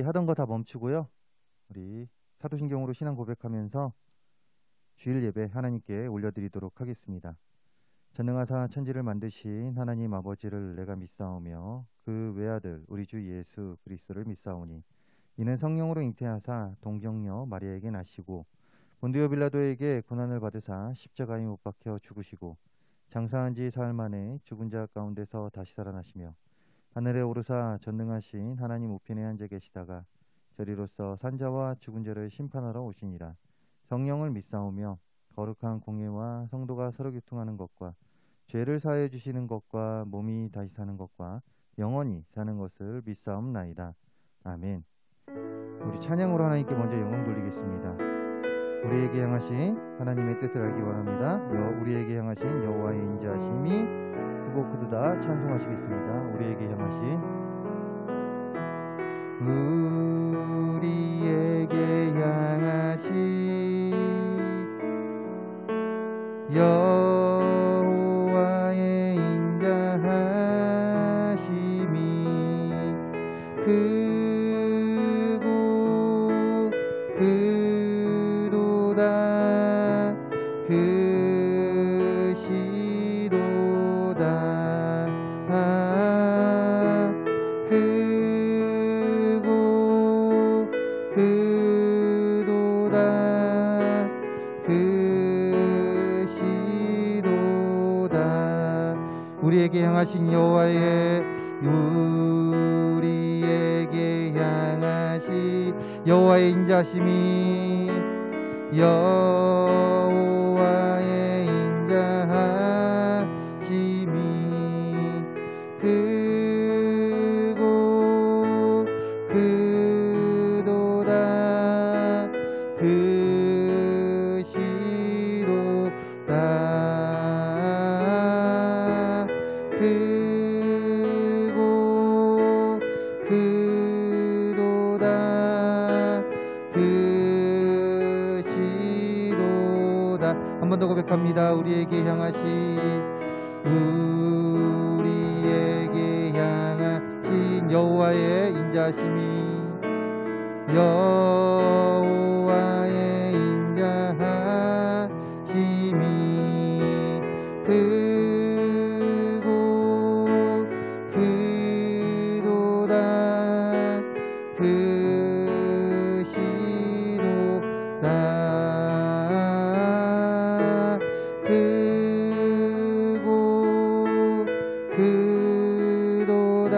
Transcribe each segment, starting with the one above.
하던 거 다 멈추고요. 우리 사도신경으로 신앙 고백하면서 주일 예배 하나님께 올려드리도록 하겠습니다. 전능하사 천지를 만드신 하나님 아버지를 내가 믿사오며 그 외아들 우리 주 예수 그리스도를 믿사오니 이는 성령으로 잉태하사 동정녀 마리아에게 나시고 본디오 빌라도에게 고난을 받으사 십자가에 못 박혀 죽으시고 장사한 지 사흘 만에 죽은 자 가운데서 다시 살아나시며 하늘에 오르사 전능하신 하나님 우편에 앉아 계시다가 저리로서 산자와 죽은 자를 심판하러 오시니라. 성령을 믿사오며 거룩한 공예와 성도가 서로 교통하는 것과 죄를 사하여 주시는 것과 몸이 다시 사는 것과 영원히 사는 것을 믿사옵나이다. 아멘. 우리 찬양으로 하나님께 먼저 영광 돌리겠습니다. 우리에게 향하신 하나님의 뜻을 알기 원합니다. 우리에게 향하신 여호와의 인자하심이 크고 크도다 찬송하시겠습니다. 우리에게 향하신 우리에게 향하신 여호와의 인자하심이 크고 크도다 크시도다 크고 크도다 크시도다. 우리에게 향하신 우리에게 향하신 여호와의 인자하심이 여호와의 인자하심이 크고 크도다 크시도다 크고 크도다 크시도다. 한 번 더 고백합니다. 우리에게 향하신 여호와의 인자하심이 여호와의 인자하심이 크고 크도다 크시도다 크고 크도다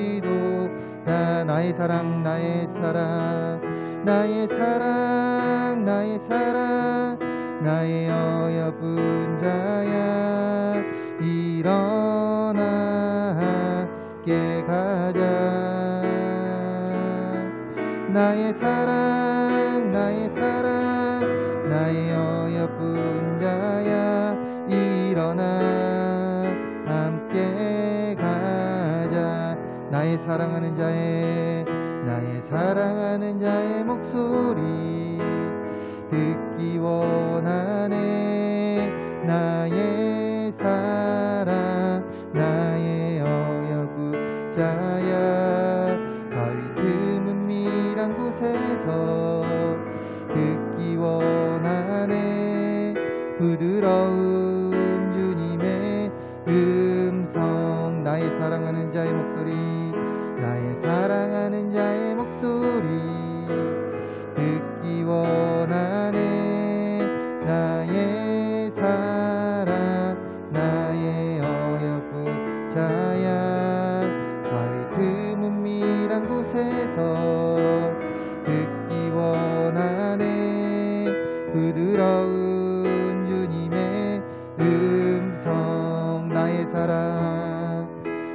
크시도다. 나의 사랑 나의 사랑 나의 사랑 나의 사랑 나의 어여쁜 자야 일어나 함께 가자. 나의 사랑 나의 사랑 나의 어여쁜 자야 일어나 함께 가자. 나의 사랑하는 자의 목소리 듣기 원하네. 나의 사랑 나의 어여쁜 자야 가을 드문 미란 곳에서 듣기 원하네. 부드러운 주님의 음성 나의 사랑하는 자의 목소리 나의 사랑하는 자의 목소리 듣기 원하네. 나의 사랑 나의 어여쁜 자야 가을 드문 미란 곳에서 듣기 원하네. 부드러운 주님의 음성 나의 사랑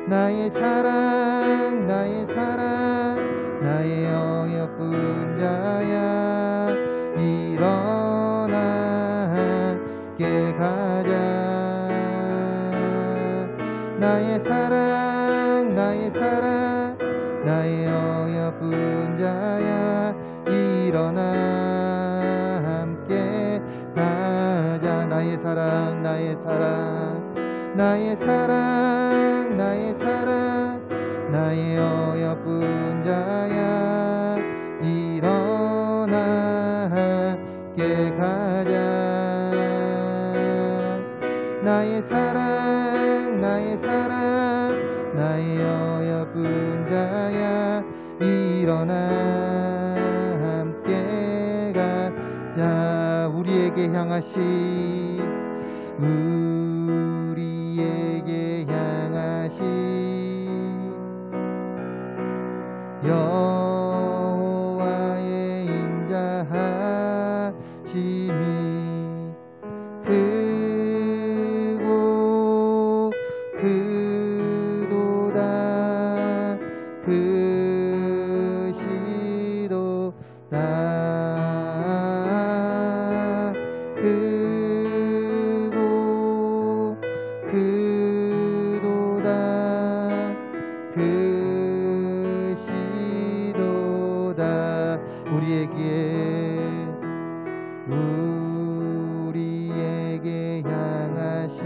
나의 사랑 나의 사랑 나의 어여쁜 자야 일어나 함께 가자. 나의 사랑 나의 사랑 나의 어여쁜 자야 일어나 함께 가자. 나의 사랑 나의 사랑 나의 사랑 나의 사랑 자야 일어나 함께 가자. 나의 사랑 나의 사랑 나의 어여쁜 자야 일어나 함께 가자. 우리에게 향하시 우리에게 향하시 여호와의 인자하심이 크고 크도다 크시도다 크고 크도다 크시도다. 우리에게 향하시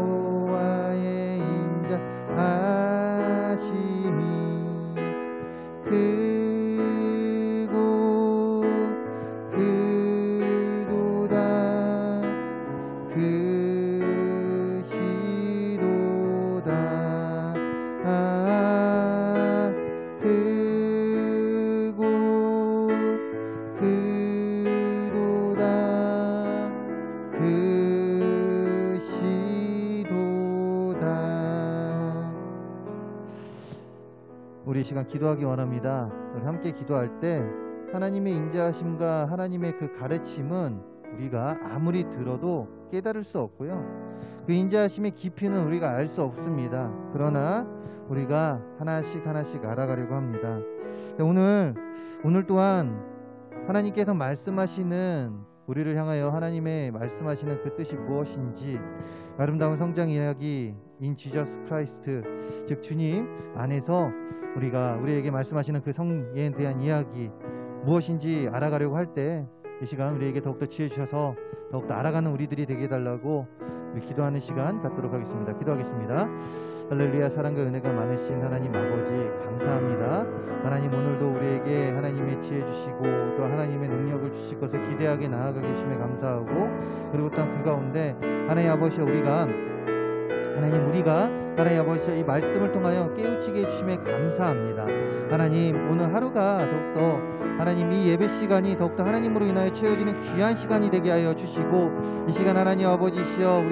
여호와의 인자하심이 크고 크도다 크시도다 크고 크도다 크시도다. 우리 이 시간 기도하기 원합니다. 우리 함께 기도할 때 하나님의 인자하심과 하나님의 그 가르침은 우리가 아무리 들어도 깨달을 수 없고요. 그 인자하심의 깊이는 우리가 알 수 없습니다. 그러나 우리가 하나씩 하나씩 알아가려고 합니다. 오늘 또한 하나님께서 말씀하시는 우리를 향하여 하나님의 말씀하시는 그 뜻이 무엇인지 아름다운 성장 이야기 인 지저스 크라이스트 즉 주님 안에서 우리에게 말씀하시는 그 성에 대한 이야기 무엇인지 알아가려고 할 때 이 시간 우리에게 더욱더 지혜 주셔서 더욱더 알아가는 우리들이 되게 해달라고 우리 기도하는 시간 갖도록 하겠습니다. 기도하겠습니다. 할렐루야. 사랑과 은혜가 많으신 하나님 아버지 감사합니다. 하나님 오늘도 우리에게 하나님의 지혜 주시고 또 하나님의 능력을 주실 것을 기대하게 나아가 계심에 감사하고 그리고 또한 그 가운데 하나님 아버지 우리가 하나님 아버지 이 말씀을 통하여 깨우치게 해주심에 감사합니다. 하나님 오늘 하루가 더욱더 하나님 이 예배 시간이 더욱더 하나님으로 인하여 채워지는 귀한 시간이 되게 하여 주시고 이 시간 하나님 아버지시여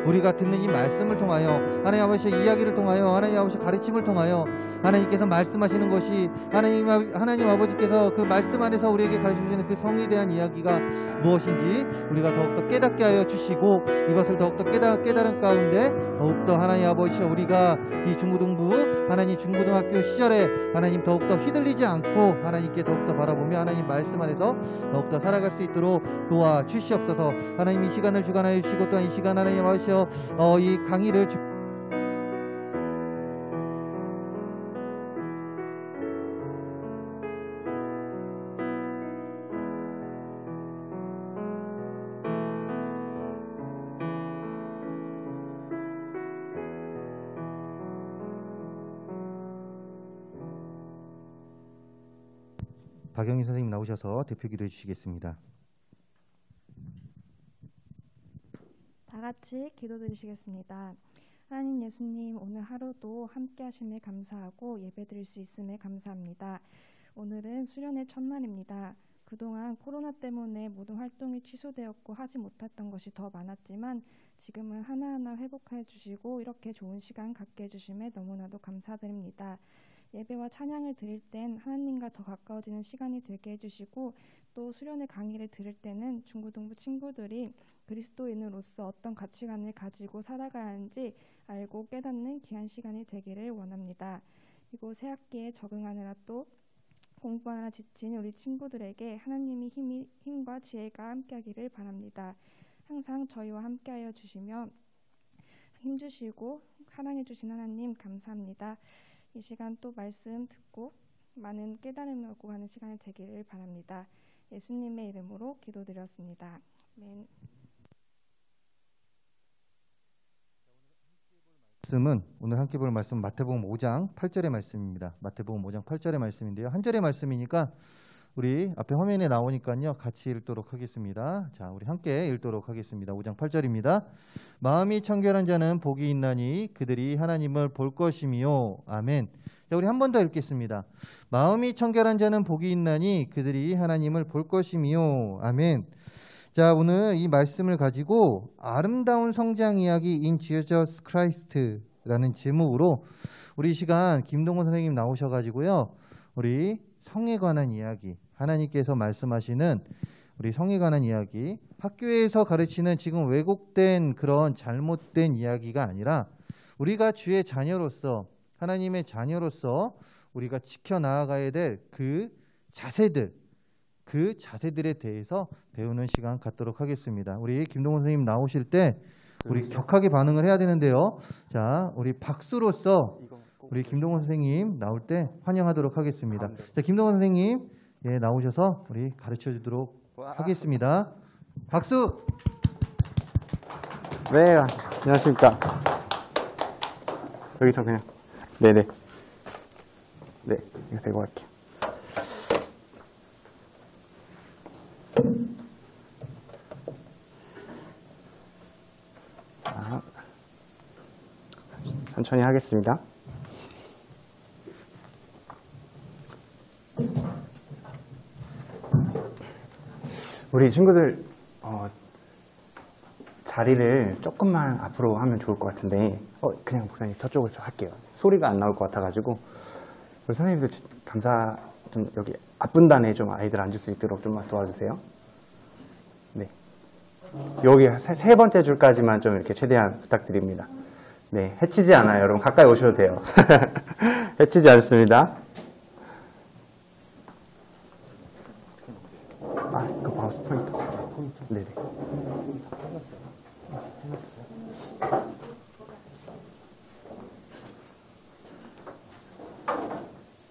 우리가 듣는 이 말씀을 통하여 하나님 아버지 이야기를 통하여 하나님 아버지 가르침을 통하여 하나님께서 말씀하시는 것이 하나님 아버지께서 그 말씀 안에서 우리에게 가르쳐주시는 그 성에 대한 이야기가 무엇인지 우리가 더욱더 깨닫게 하여 주시고 이것을 더욱더 깨달은 가운데 더욱더 하나님 아버지 우리가 이 중고등부 하나님 중고등학교 시절에 하나님 더욱더 휘둘리지 않고 하나님께 더욱더 바라보며 하나님 말씀 안에서 더욱더 살아갈 수 있도록 도와주시옵소서. 하나님 이 시간을 주관하여 주시고 또한 이 시간 하나님 아버지 이 강의를 박영희 선생님 나오셔서 대표 기도해 주시겠습니다. 다 같이 기도드리시겠습니다. 하나님 예수님 오늘 하루도 함께 하심에 감사하고 예배드릴 수 있음에 감사합니다. 오늘은 수련의 첫날입니다. 그동안 코로나 때문에 모든 활동이 취소되었고 하지 못했던 것이 더 많았지만 지금은 하나하나 회복해 주시고 이렇게 좋은 시간 갖게 해주심에 너무나도 감사드립니다. 예배와 찬양을 드릴 땐 하나님과 더 가까워지는 시간이 되게 해주시고 또 수련의 강의를 들을 때는 중고등부 친구들이 그리스도인으로서 어떤 가치관을 가지고 살아가야 하는지 알고 깨닫는 귀한 시간이 되기를 원합니다. 그리고 새 학기에 적응하느라 또 공부하느라 지친 우리 친구들에게 하나님의 힘과 지혜가 함께하기를 바랍니다. 항상 저희와 함께하여 주시며 힘주시고 사랑해 주신 하나님 감사합니다. 이 시간 또 말씀 듣고 많은 깨달음을 얻고 가는 시간이 되기를 바랍니다. 예수님의 이름으로 기도드렸습니다. 아멘. 말씀은 오늘 함께 볼 말씀 마태복음 5장 8절의 말씀입니다. 마태복음 5장 8절의 말씀인데요. 한 절의 말씀이니까 우리 앞에 화면에 나오니까요. 같이 읽도록 하겠습니다. 자, 우리 함께 읽도록 하겠습니다. 5장 8절입니다. 마음이 청결한 자는 복이 있나니 그들이 하나님을 볼 것이며. 아멘. 자, 우리 한 번 더 읽겠습니다. 마음이 청결한 자는 복이 있나니 그들이 하나님을 볼 것이며. 아멘. 자, 오늘 이 말씀을 가지고 아름다운 성장 이야기 in Jesus Christ라는 제목으로 우리 이 시간 김동건 선생님 나오셔가지고요. 우리 성에 관한 이야기, 하나님께서 말씀하시는 우리 성에 관한 이야기, 학교에서 가르치는 지금 왜곡된 그런 잘못된 이야기가 아니라 우리가 주의 자녀로서, 하나님의 자녀로서 우리가 지켜나가야 될 그 자세들, 그 자세들에 대해서 배우는 시간 갖도록 하겠습니다. 우리 김동건 선생님 나오실 때 우리 격하게 반응을 해야 되는데요. 자, 우리 박수로서 우리 김동건 선생님 나올 때 환영하도록 하겠습니다. 자, 김동건 선생님 예, 나오셔서 우리 가르쳐 주도록 하겠습니다. 박수! 네, 안녕하십니까. 여기서 그냥 네네 네, 이거 대고 갈게요. 자, 천천히 하겠습니다. 우리 친구들 자리를 조금만 앞으로 하면 좋을 것 같은데 그냥 목사님 저쪽에서 할게요. 소리가 안 나올 것 같아가지고 우리 선생님들 감사 좀 여기 앞분단에 좀 아이들 앉을 수 있도록 좀만 도와주세요. 네, 여기 세 번째 줄까지만 좀 이렇게 최대한 부탁드립니다. 네, 해치지 않아요. 여러분 가까이 오셔도 돼요. 해치지 않습니다. 아, 그 마우스 포인터. 네네.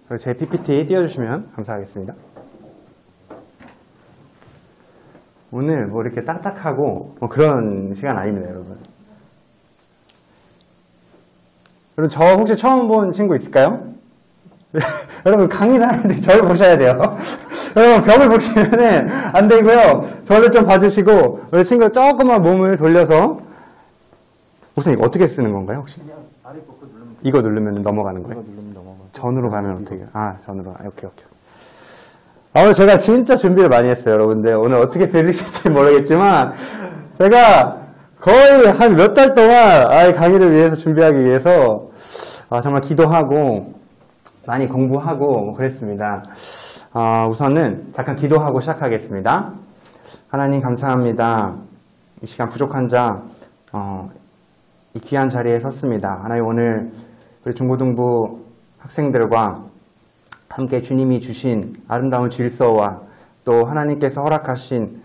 그리고 제 PPT 띄워주시면 감사하겠습니다. 오늘 뭐 이렇게 딱딱하고 뭐 그런 시간 아닙니다, 여러분. 여러분, 저 혹시 처음 본 친구 있을까요? 여러분, 강의를 하는데 저를 보셔야 돼요. 여러분, 벽을 보시면은 안 되고요. 저를 좀 봐주시고, 우리 친구 조금만 몸을 돌려서, 목사님, 이거 어떻게 쓰는 건가요, 혹시? 그냥 아래 버튼 누르면 이거 누르면 넘어가는 거예요? 이거 누르면 넘어가. 전으로 가면 어떻게? 아, 전으로. 아, 오케이. 오늘 제가 진짜 준비를 많이 했어요, 여러분들. 오늘 어떻게 들리실지 모르겠지만, 제가 거의 한 몇 달 동안 강의를 위해서 준비하기 위해서 정말 기도하고 많이 공부하고 그랬습니다. 우선은 잠깐 기도하고 시작하겠습니다. 하나님 감사합니다. 이 시간 부족한 자 이 귀한 자리에 섰습니다. 하나님, 오늘 우리 중고등부 학생들과 함께 주님이 주신 아름다운 질서와 또 하나님께서 허락하신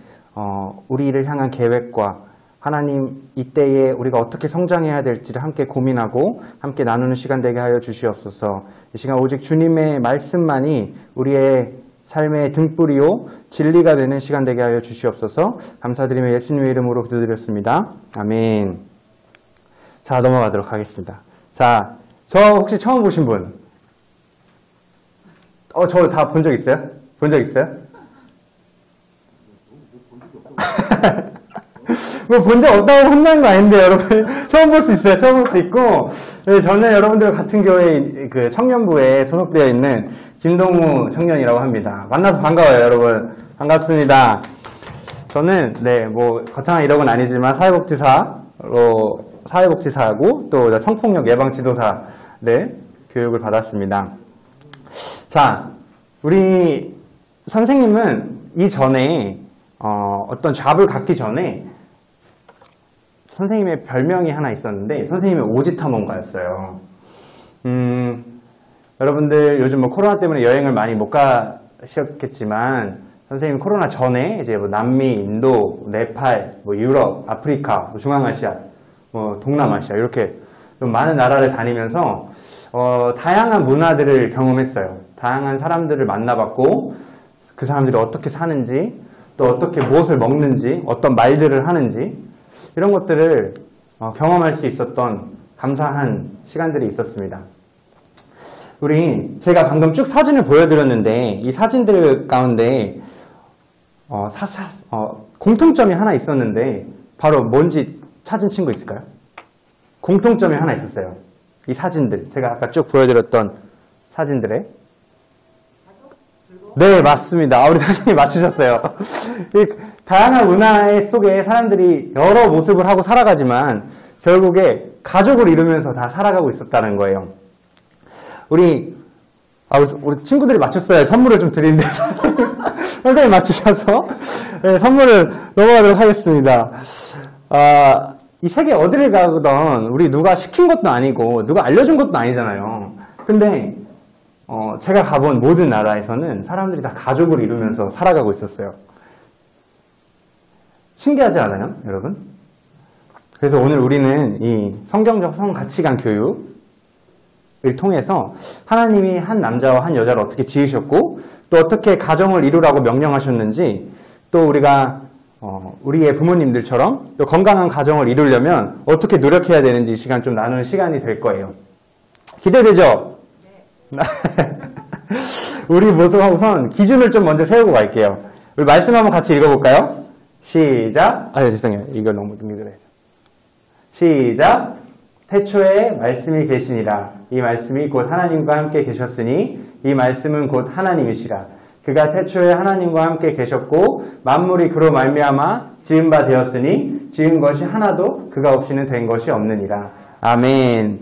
우리를 향한 계획과 하나님 이때에 우리가 어떻게 성장해야 될지를 함께 고민하고 함께 나누는 시간 되게 하여 주시옵소서. 이 시간 오직 주님의 말씀만이 우리의 삶의 등불이요 진리가 되는 시간 되게 하여 주시옵소서. 감사드리며 예수님의 이름으로 기도드렸습니다. 아멘. 자, 넘어가도록 하겠습니다. 자, 저 혹시 처음 보신 분? 저 다 본 적 있어요? 본 적 있어요? 뭐 본 적 없다고 혼나는 거 아닌데, 여러분. 처음 볼 수 있어요. 처음 볼 수 있고. 네, 저는 여러분들 같은 교회 그 청년부에 소속되어 있는 김동우 청년이라고 합니다. 만나서 반가워요, 여러분. 반갑습니다. 저는, 네, 뭐, 거창한 이력은 아니지만 사회복지사하고 또 성폭력 예방 지도사, 네, 교육을 받았습니다. 자, 우리 선생님은 이전에, 어떤 잡을 갖기 전에 선생님의 별명이 하나 있었는데 선생님은 오지탐험가였어요. 여러분들 요즘 뭐 코로나 때문에 여행을 많이 못 가셨겠지만 선생님 코로나 전에 이제 뭐 남미, 인도, 네팔, 뭐 유럽, 아프리카, 뭐 중앙아시아, 뭐 동남아시아 이렇게 좀 많은 나라를 다니면서 다양한 문화들을 경험했어요. 다양한 사람들을 만나봤고 그 사람들이 어떻게 사는지 또 어떻게 무엇을 먹는지 어떤 말들을 하는지 이런 것들을 경험할 수 있었던 감사한 시간들이 있었습니다. 제가 방금 쭉 사진을 보여드렸는데 이 사진들 가운데 공통점이 하나 있었는데 바로 뭔지 찾은 친구 있을까요? 공통점이 하나 있었어요. 이 사진들, 제가 아까 쭉 보여드렸던 사진들에. 네, 맞습니다. 우리 선생님이 맞추셨어요. 이 다양한 문화 속에 사람들이 여러 모습을 하고 살아가지만 결국에 가족을 이루면서 다 살아가고 있었다는 거예요. 우리 친구들이 맞췄어요. 선물을 좀 드리는데 선생님 맞추셔서 네, 선물을 넘어가도록 하겠습니다. 이 세계 어디를 가든 우리 누가 시킨 것도 아니고 누가 알려준 것도 아니잖아요. 근데 제가 가본 모든 나라에서는 사람들이 다 가족을 이루면서 살아가고 있었어요. 신기하지 않아요, 여러분? 그래서 오늘 우리는 이 성경적 성가치관 교육을 통해서 하나님이 한 남자와 한 여자를 어떻게 지으셨고 또 어떻게 가정을 이루라고 명령하셨는지 또 우리가 우리의 부모님들처럼 또 건강한 가정을 이루려면 어떻게 노력해야 되는지 이 시간 좀 나누는 시간이 될 거예요. 기대되죠? 네. 우리 우선 기준을 좀 먼저 세우고 갈게요. 우리 말씀 한번 같이 읽어볼까요? 시작. 죄송해요. 이걸 너무 능력을 시작. 태초에 말씀이 계시니라. 이 말씀이 곧 하나님과 함께 계셨으니 이 말씀은 곧 하나님이시라. 그가 태초에 하나님과 함께 계셨고 만물이 그로 말미암아 지은 바 되었으니 지은 것이 하나도 그가 없이는 된 것이 없느니라. 아멘.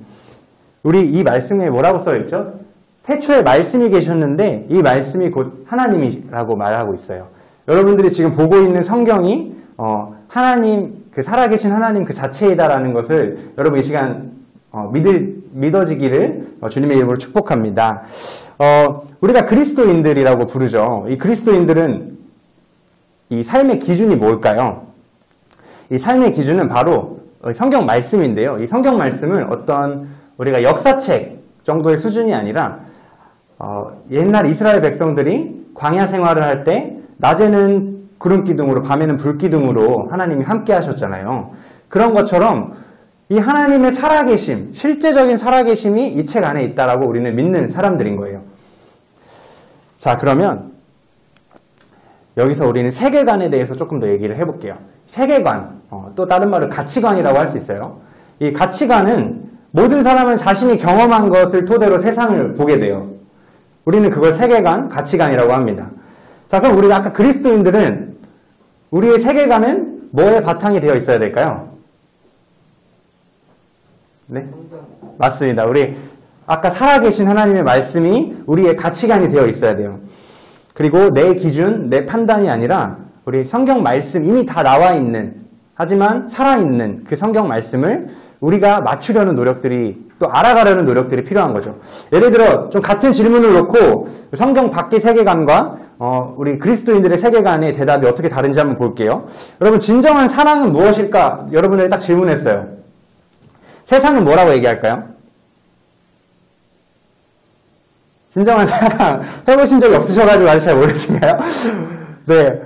우리 이 말씀에 뭐라고 써있죠? 태초에 말씀이 계셨는데 이 말씀이 곧 하나님이라고 말하고 있어요. 여러분들이 지금 보고 있는 성경이 하나님, 그 살아계신 하나님 그 자체이다라는 것을 여러분 이 시간 믿어지기를 주님의 이름으로 축복합니다. 우리가 그리스도인들이라고 부르죠. 이 그리스도인들은 이 삶의 기준이 뭘까요? 이 삶의 기준은 바로 성경 말씀인데요. 이 성경 말씀을 어떤 우리가 역사책 정도의 수준이 아니라 옛날 이스라엘 백성들이 광야 생활을 할 때 낮에는 구름 기둥으로 밤에는 불 기둥으로 하나님이 함께 하셨잖아요. 그런 것처럼 이 하나님의 살아계심, 실제적인 살아계심이 이 책 안에 있다라고 우리는 믿는 사람들인 거예요. 자, 그러면 여기서 우리는 세계관에 대해서 조금 더 얘기를 해볼게요. 세계관, 또 다른 말로 가치관이라고 할 수 있어요. 이 가치관은 모든 사람은 자신이 경험한 것을 토대로 세상을 보게 돼요. 우리는 그걸 세계관, 가치관이라고 합니다. 자, 그럼 우리가 아까 그리스도인들은 우리의 세계관은 뭐에 바탕이 되어 있어야 될까요? 네? 맞습니다. 우리 아까 살아계신 하나님의 말씀이 우리의 가치관이 되어 있어야 돼요. 그리고 내 기준, 내 판단이 아니라 우리 성경 말씀 이미 다 나와 있는 하지만 살아있는 그 성경 말씀을 우리가 맞추려는 노력들이 또 알아가려는 노력들이 필요한 거죠. 예를 들어 좀 같은 질문을 놓고 성경 밖의 세계관과 우리 그리스도인들의 세계관의 대답이 어떻게 다른지 한번 볼게요. 여러분 진정한 사랑은 무엇일까? 여러분들이 딱 질문했어요. 세상은 뭐라고 얘기할까요? 진정한 사랑 해보신 적이 없으셔가지고 아직 잘 모르신가요? 네,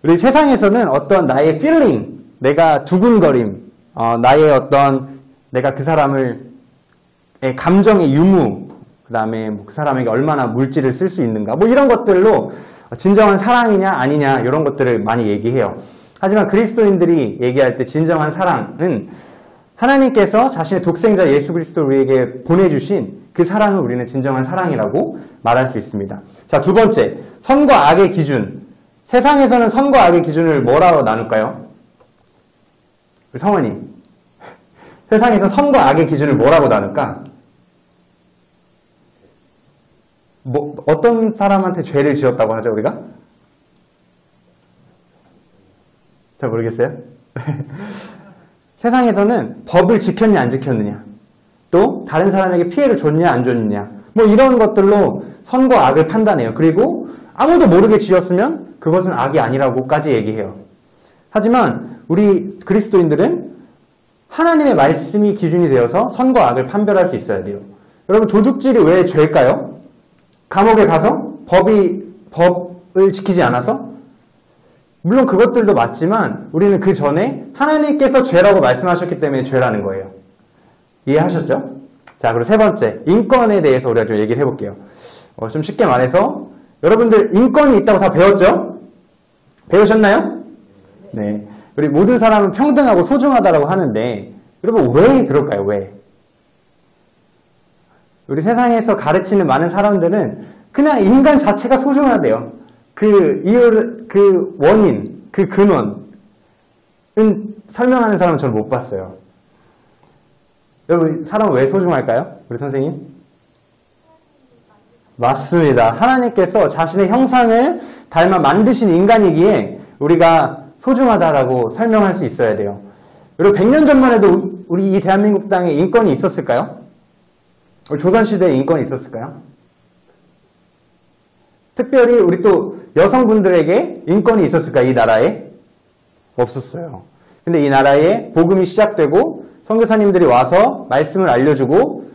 우리 세상에서는 어떤 나의 feeling, 내가 두근거림, 나의 어떤 내가 그 사람을 감정의 유무, 그 다음에 그 사람에게 얼마나 물질을 쓸 수 있는가, 뭐 이런 것들로 진정한 사랑이냐 아니냐 이런 것들을 많이 얘기해요. 하지만 그리스도인들이 얘기할 때 진정한 사랑은 하나님께서 자신의 독생자 예수 그리스도를 우리에게 보내주신 그 사랑을 우리는 진정한 사랑이라고 말할 수 있습니다. 자, 두 번째, 선과 악의 기준. 세상에서는 선과 악의 기준을 뭐라고 나눌까요? 성원이. 세상에서 선과 악의 기준을 뭐라고 나눌까? 어떤 사람한테 죄를 지었다고 하죠, 우리가? 잘 모르겠어요? 세상에서는 법을 지켰냐 안 지켰느냐, 또 다른 사람에게 피해를 줬냐 안 줬느냐, 뭐 이런 것들로 선과 악을 판단해요. 그리고 아무도 모르게 지었으면 그것은 악이 아니라고까지 얘기해요. 하지만 우리 그리스도인들은 하나님의 말씀이 기준이 되어서 선과 악을 판별할 수 있어야 돼요. 여러분, 도둑질이 왜 죄일까요? 감옥에 가서 법을 지키지 않아서? 물론 그것들도 맞지만 우리는 그 전에 하나님께서 죄라고 말씀하셨기 때문에 죄라는 거예요. 이해하셨죠? 자, 그리고 세 번째, 인권에 대해서 우리가 좀 얘기를 해볼게요. 좀 쉽게 말해서 여러분들 인권이 있다고 다 배웠죠? 배우셨나요? 네. 우리 모든 사람은 평등하고 소중하다고 하는데 여러분 왜 그럴까요? 왜? 우리 세상에서 가르치는 많은 사람들은 그냥 인간 자체가 소중하대요. 그 이유를, 그 원인, 그 근원은 설명하는 사람은 저는 못 봤어요. 여러분, 사람은 왜 소중할까요? 우리 선생님? 맞습니다. 하나님께서 자신의 형상을 닮아 만드신 인간이기에 우리가 소중하다라고 설명할 수 있어야 돼요. 여러분, 100년 전만 해도 우리 이 대한민국 땅에 인권이 있었을까요? 우리 조선시대에 인권이 있었을까요? 특별히 우리 또 여성분들에게 인권이 있었을까요? 이 나라에? 없었어요. 근데 이 나라에 복음이 시작되고 선교사님들이 와서 말씀을 알려주고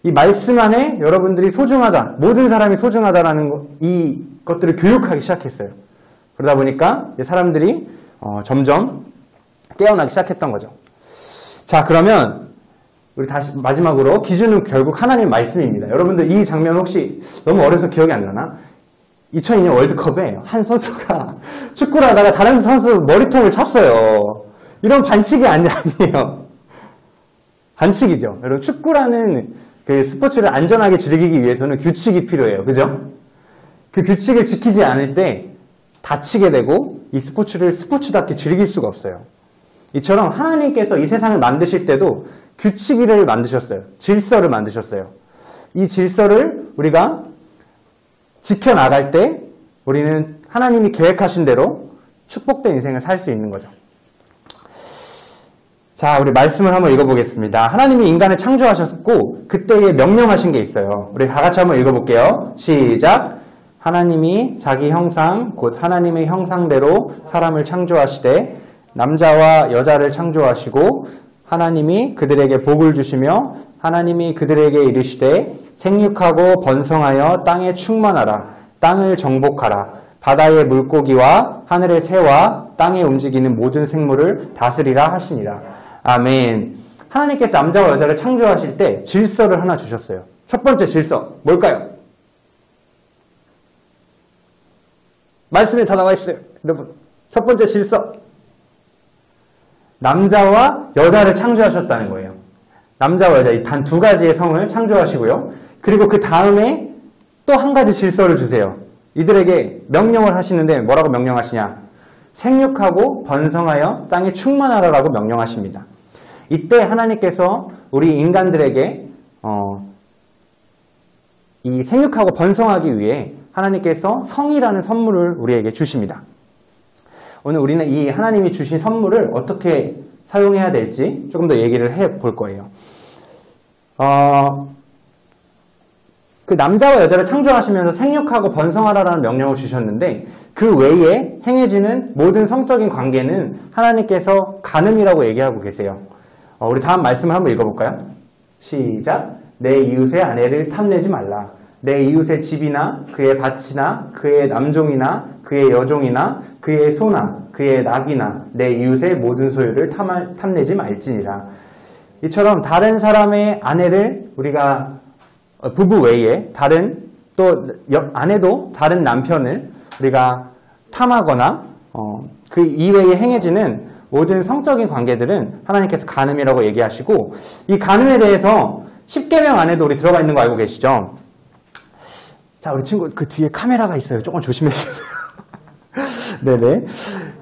이 말씀 안에 여러분들이 소중하다, 모든 사람이 소중하다라는 이 것들을 교육하기 시작했어요. 그러다 보니까 사람들이 점점 깨어나기 시작했던 거죠. 자, 그러면 우리 다시 마지막으로 기준은 결국 하나님 말씀입니다. 여러분들 이 장면 혹시 너무 어려서 기억이 안 나나? 2002년 월드컵에 한 선수가 축구를 하다가 다른 선수 머리통을 쳤어요. 이런 반칙이 아니에요. 반칙이죠. 여러분, 축구라는 그 스포츠를 안전하게 즐기기 위해서는 규칙이 필요해요. 그죠? 그 규칙을 지키지 않을 때 다치게 되고 이 스포츠를 스포츠답게 즐길 수가 없어요. 이처럼 하나님께서 이 세상을 만드실 때도 규칙을 만드셨어요. 질서를 만드셨어요. 이 질서를 우리가 지켜나갈 때 우리는 하나님이 계획하신 대로 축복된 인생을 살 수 있는 거죠. 자, 우리 말씀을 한번 읽어보겠습니다. 하나님이 인간을 창조하셨고 그때에 명령하신 게 있어요. 우리 다 같이 한번 읽어볼게요. 시작! 하나님이 자기 형상, 곧 하나님의 형상대로 사람을 창조하시되 남자와 여자를 창조하시고 하나님이 그들에게 복을 주시며 하나님이 그들에게 이르시되 생육하고 번성하여 땅에 충만하라. 땅을 정복하라. 바다의 물고기와 하늘의 새와 땅에 움직이는 모든 생물을 다스리라 하시니라. 아멘. 하나님께서 남자와 여자를 창조하실 때 질서를 하나 주셨어요. 첫 번째 질서 뭘까요? 말씀에 다 나와 있어요. 여러분, 첫 번째 질서. 남자와 여자를 창조하셨다는 거예요. 남자와 여자 이 단 두 가지의 성을 창조하시고요. 그리고 그 다음에 또 한 가지 질서를 주세요. 이들에게 명령을 하시는데 뭐라고 명령하시냐? 생육하고 번성하여 땅에 충만하라라고 명령하십니다. 이때 하나님께서 우리 인간들에게 이 생육하고 번성하기 위해 하나님께서 성이라는 선물을 우리에게 주십니다. 오늘 우리는 이 하나님이 주신 선물을 어떻게 사용해야 될지 조금 더 얘기를 해볼 거예요. 그 남자와 여자를 창조하시면서 생육하고 번성하라라는 명령을 주셨는데 그 외에 행해지는 모든 성적인 관계는 하나님께서 간음이라고 얘기하고 계세요. 우리 다음 말씀을 한번 읽어볼까요? 시작! 내 이웃의 아내를 탐내지 말라. 내 이웃의 집이나 그의 밭이나 그의 남종이나 그의 여종이나 그의 소나 그의 낙이나 내 이웃의 모든 소유를 탐내지 말지니라. 이처럼 다른 사람의 아내를 우리가 부부 외에 다른 또 아내도 다른 남편을 우리가 탐하거나 그 이외에 행해지는 모든 성적인 관계들은 하나님께서 간음이라고 얘기하시고 이 간음에 대해서 10계명 안에도 우리 들어가 있는 거 알고 계시죠? 자, 우리 친구 그 뒤에 카메라가 있어요. 조금 조심해 주세요. 네네.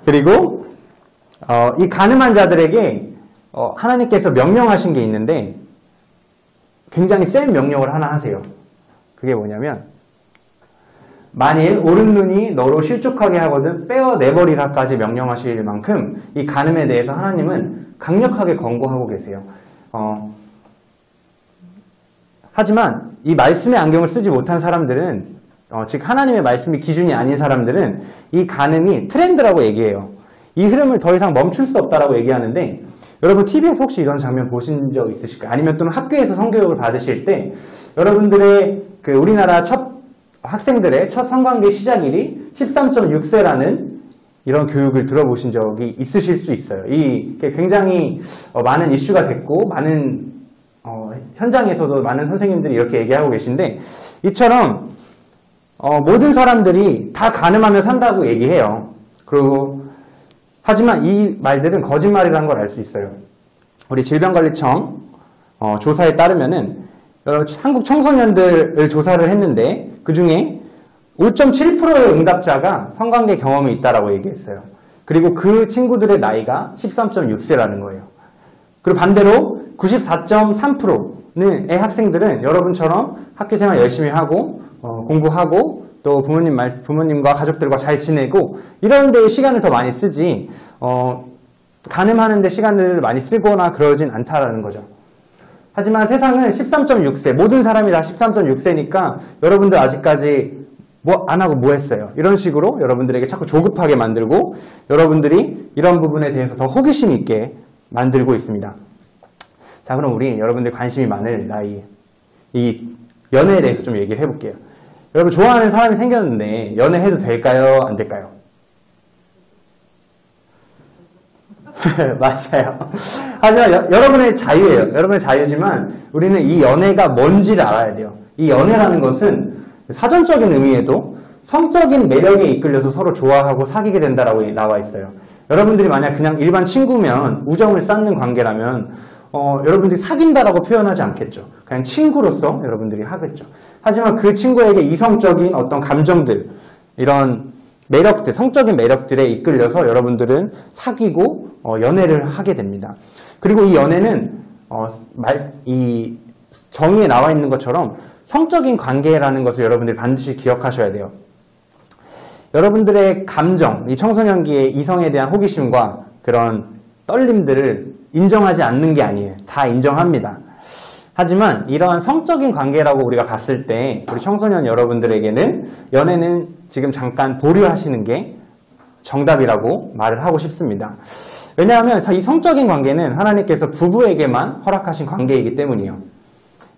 그리고 이 간음한 자들에게 하나님께서 명령하신 게 있는데 굉장히 센 명령을 하나 하세요. 그게 뭐냐면 만일 오른 눈이 너로 실족하게 하거든 빼어내버리라까지 명령하실 만큼 이 간음에 대해서 하나님은 강력하게 권고하고 계세요. 하지만 이 말씀의 안경을 쓰지 못한 사람들은 즉 하나님의 말씀이 기준이 아닌 사람들은 이 간음이 트렌드라고 얘기해요. 이 흐름을 더 이상 멈출 수 없다라고 얘기하는데 여러분 TV에서 혹시 이런 장면 보신 적 있으실까요? 아니면 또는 학교에서 성교육을 받으실 때 여러분들의 그 우리나라 학생들의 첫 성관계 시작일이 13.6세라는 이런 교육을 들어보신 적이 있으실 수 있어요. 이게 굉장히 많은 이슈가 됐고 많은 현장에서도 많은 선생님들이 이렇게 얘기하고 계신데 이처럼 모든 사람들이 다 가늠하며 산다고 얘기해요. 그리고 하지만 이 말들은 거짓말이라는 걸 알 수 있어요. 우리 질병관리청 조사에 따르면은 한국 청소년들을 조사를 했는데 그 중에 5.7%의 응답자가 성관계 경험이 있다라고 얘기했어요. 그리고 그 친구들의 나이가 13.6세라는 거예요. 그리고 반대로 94.3%의 학생들은 여러분처럼 학교생활 열심히 하고 공부하고 또 부모님과 가족들과 잘 지내고 이런 데에 시간을 더 많이 쓰지 가늠하는 데 시간을 많이 쓰거나 그러진 않다라는 거죠. 하지만 세상은 13.6세, 모든 사람이 다 13.6세니까 여러분들 아직까지 뭐 안 하고 뭐 했어요? 이런 식으로 여러분들에게 자꾸 조급하게 만들고 여러분들이 이런 부분에 대해서 더 호기심 있게 만들고 있습니다. 자, 그럼 우리 여러분들 관심이 많을 나이, 이 연애에 대해서 좀 얘기를 해볼게요. 여러분 좋아하는 사람이 생겼는데 연애해도 될까요? 안 될까요? 맞아요. 하지만 여러분의 자유예요. 여러분의 자유지만 우리는 이 연애가 뭔지를 알아야 돼요. 이 연애라는 것은 사전적인 의미에도 성적인 매력에 이끌려서 서로 좋아하고 사귀게 된다라고 나와 있어요. 여러분들이 만약 그냥 일반 친구면 우정을 쌓는 관계라면 여러분들이 사귄다라고 표현하지 않겠죠. 그냥 친구로서 여러분들이 하겠죠. 하지만 그 친구에게 이성적인 어떤 감정들, 이런 매력들, 성적인 매력들에 이끌려서 여러분들은 사귀고 연애를 하게 됩니다. 그리고 이 연애는 이 정의에 나와 있는 것처럼 성적인 관계라는 것을 여러분들이 반드시 기억하셔야 돼요. 여러분들의 감정, 이 청소년기의 이성에 대한 호기심과 그런 떨림들을 인정하지 않는 게 아니에요. 다 인정합니다. 하지만 이러한 성적인 관계라고 우리가 봤을 때 우리 청소년 여러분들에게는 연애는 지금 잠깐 보류하시는 게 정답이라고 말을 하고 싶습니다. 왜냐하면 이 성적인 관계는 하나님께서 부부에게만 허락하신 관계이기 때문이에요.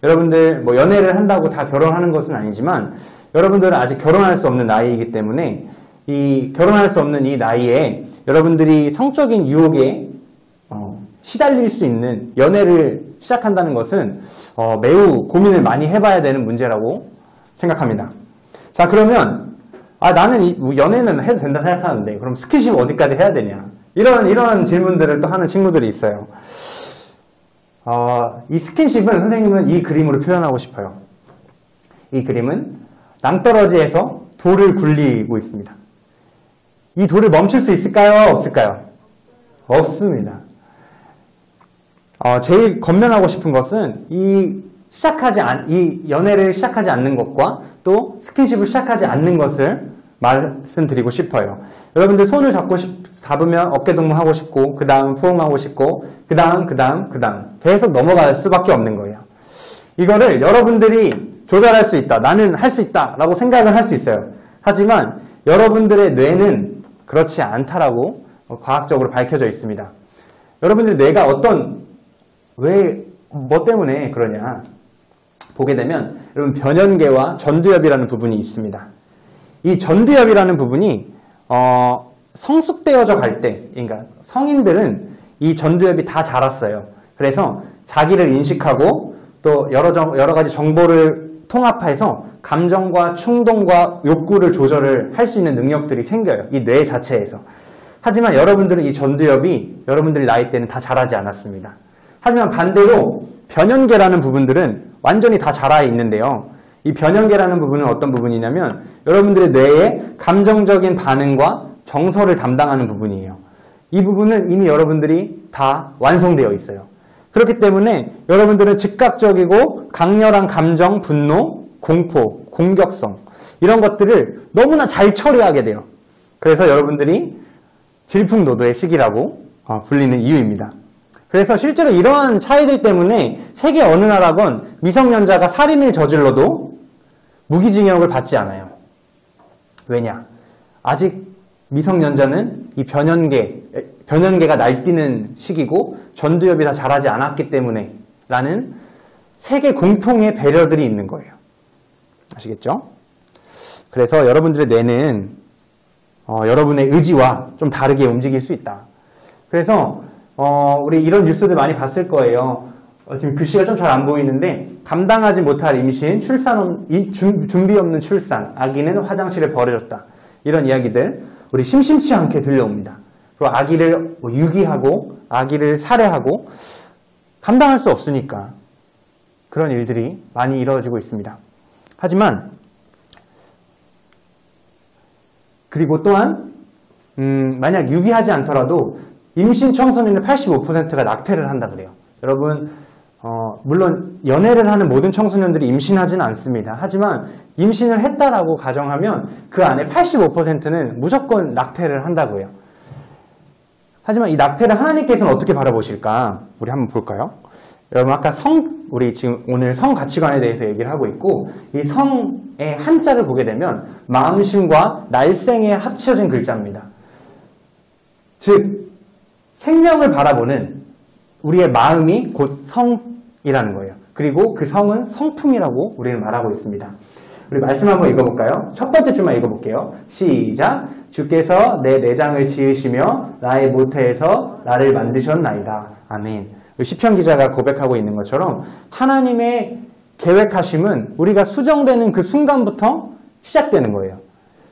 여러분들 뭐 연애를 한다고 다 결혼하는 것은 아니지만 여러분들은 아직 결혼할 수 없는 나이이기 때문에 이 결혼할 수 없는 이 나이에 여러분들이 성적인 유혹에 시달릴 수 있는 연애를 시작한다는 것은 매우 고민을 많이 해봐야 되는 문제라고 생각합니다. 자, 그러면 나는 연애는 해도 된다 생각하는데 그럼 스킨십 어디까지 해야 되냐? 이런 질문들을 또 하는 친구들이 있어요. 이 스킨십은 선생님은 이 그림으로 표현하고 싶어요. 이 그림은 낭떠러지에서 돌을 굴리고 있습니다. 이 돌을 멈출 수 있을까요? 없을까요? 없습니다. 제일 건면하고 싶은 것은 이 연애를 시작하지 않는 것과 또 스킨십을 시작하지 않는 것을 말씀드리고 싶어요. 여러분들 손을 잡으면 어깨동무 하고 싶고 그 다음 포옹하고 싶고 그 다음 계속 넘어갈 수밖에 없는 거예요. 이거를 여러분들이 조절할 수 있다. 나는 할 수 있다. 라고 생각을 할 수 있어요. 하지만 여러분들의 뇌는 그렇지 않다라고 과학적으로 밝혀져 있습니다. 여러분들의 뇌가 뭐 때문에 그러냐 보게 되면 여러분 변연계와 전두엽이라는 부분이 있습니다. 이 전두엽이라는 부분이 성숙되어져 갈 때, 그러니까 성인들은 이 전두엽이 다 자랐어요. 그래서 자기를 인식하고 또 여러 가지 정보를 통합해서 감정과 충동과 욕구를 조절을 할 수 있는 능력들이 생겨요. 이 뇌 자체에서. 하지만 여러분들은 이 전두엽이 여러분들 나이 때는 다 자라지 않았습니다. 하지만 반대로 변연계라는 부분들은 완전히 다 자라 있는데요. 이 변연계라는 부분은 어떤 부분이냐면 여러분들의 뇌의 감정적인 반응과 정서를 담당하는 부분이에요. 이 부분은 이미 여러분들이 다 완성되어 있어요. 그렇기 때문에 여러분들은 즉각적이고 강렬한 감정, 분노, 공포, 공격성 이런 것들을 너무나 잘 처리하게 돼요. 그래서 여러분들이 질풍노도의 시기라고 불리는 이유입니다. 그래서 실제로 이러한 차이들 때문에 세계 어느 나라건 미성년자가 살인을 저질러도 무기징역을 받지 않아요. 왜냐? 아직 미성년자는 이 변연계가 날뛰는 시기고 전두엽이 다 자라지 않았기 때문에 라는 세계 공통의 배려들이 있는 거예요. 아시겠죠? 그래서 여러분들의 뇌는 여러분의 의지와 좀 다르게 움직일 수 있다. 그래서 우리 이런 뉴스들 많이 봤을 거예요. 지금 글씨가 좀 잘 안 보이는데 감당하지 못할 임신, 준비 없는 출산, 아기는 화장실에 버려졌다. 이런 이야기들 우리 심심치 않게 들려옵니다. 그리고 아기를 유기하고 아기를 살해하고 감당할 수 없으니까 그런 일들이 많이 이루어지고 있습니다. 하지만 그리고 또한 만약 유기하지 않더라도 임신 청소년의 85%가 낙태를 한다 그래요. 여러분 물론 연애를 하는 모든 청소년들이 임신하지는 않습니다. 하지만 임신을 했다라고 가정하면 그 안에 85%는 무조건 낙태를 한다고요. 하지만 이 낙태를 하나님께서는 어떻게 바라보실까? 우리 한번 볼까요? 여러분 아까 우리 지금 오늘 성 가치관에 대해서 얘기를 하고 있고 이 성의 한자를 보게 되면 마음심과 날생에 합쳐진 글자입니다. 즉 생명을 바라보는 우리의 마음이 곧 성이라는 거예요. 그리고 그 성은 성품이라고 우리는 말하고 있습니다. 우리 말씀 한번 읽어볼까요? 첫 번째 줄만 읽어볼게요. 시작! 주께서 내 내장을 지으시며 나의 모태에서 나를 만드셨나이다. 아멘. 시편 기자가 고백하고 있는 것처럼 하나님의 계획하심은 우리가 수정되는 그 순간부터 시작되는 거예요.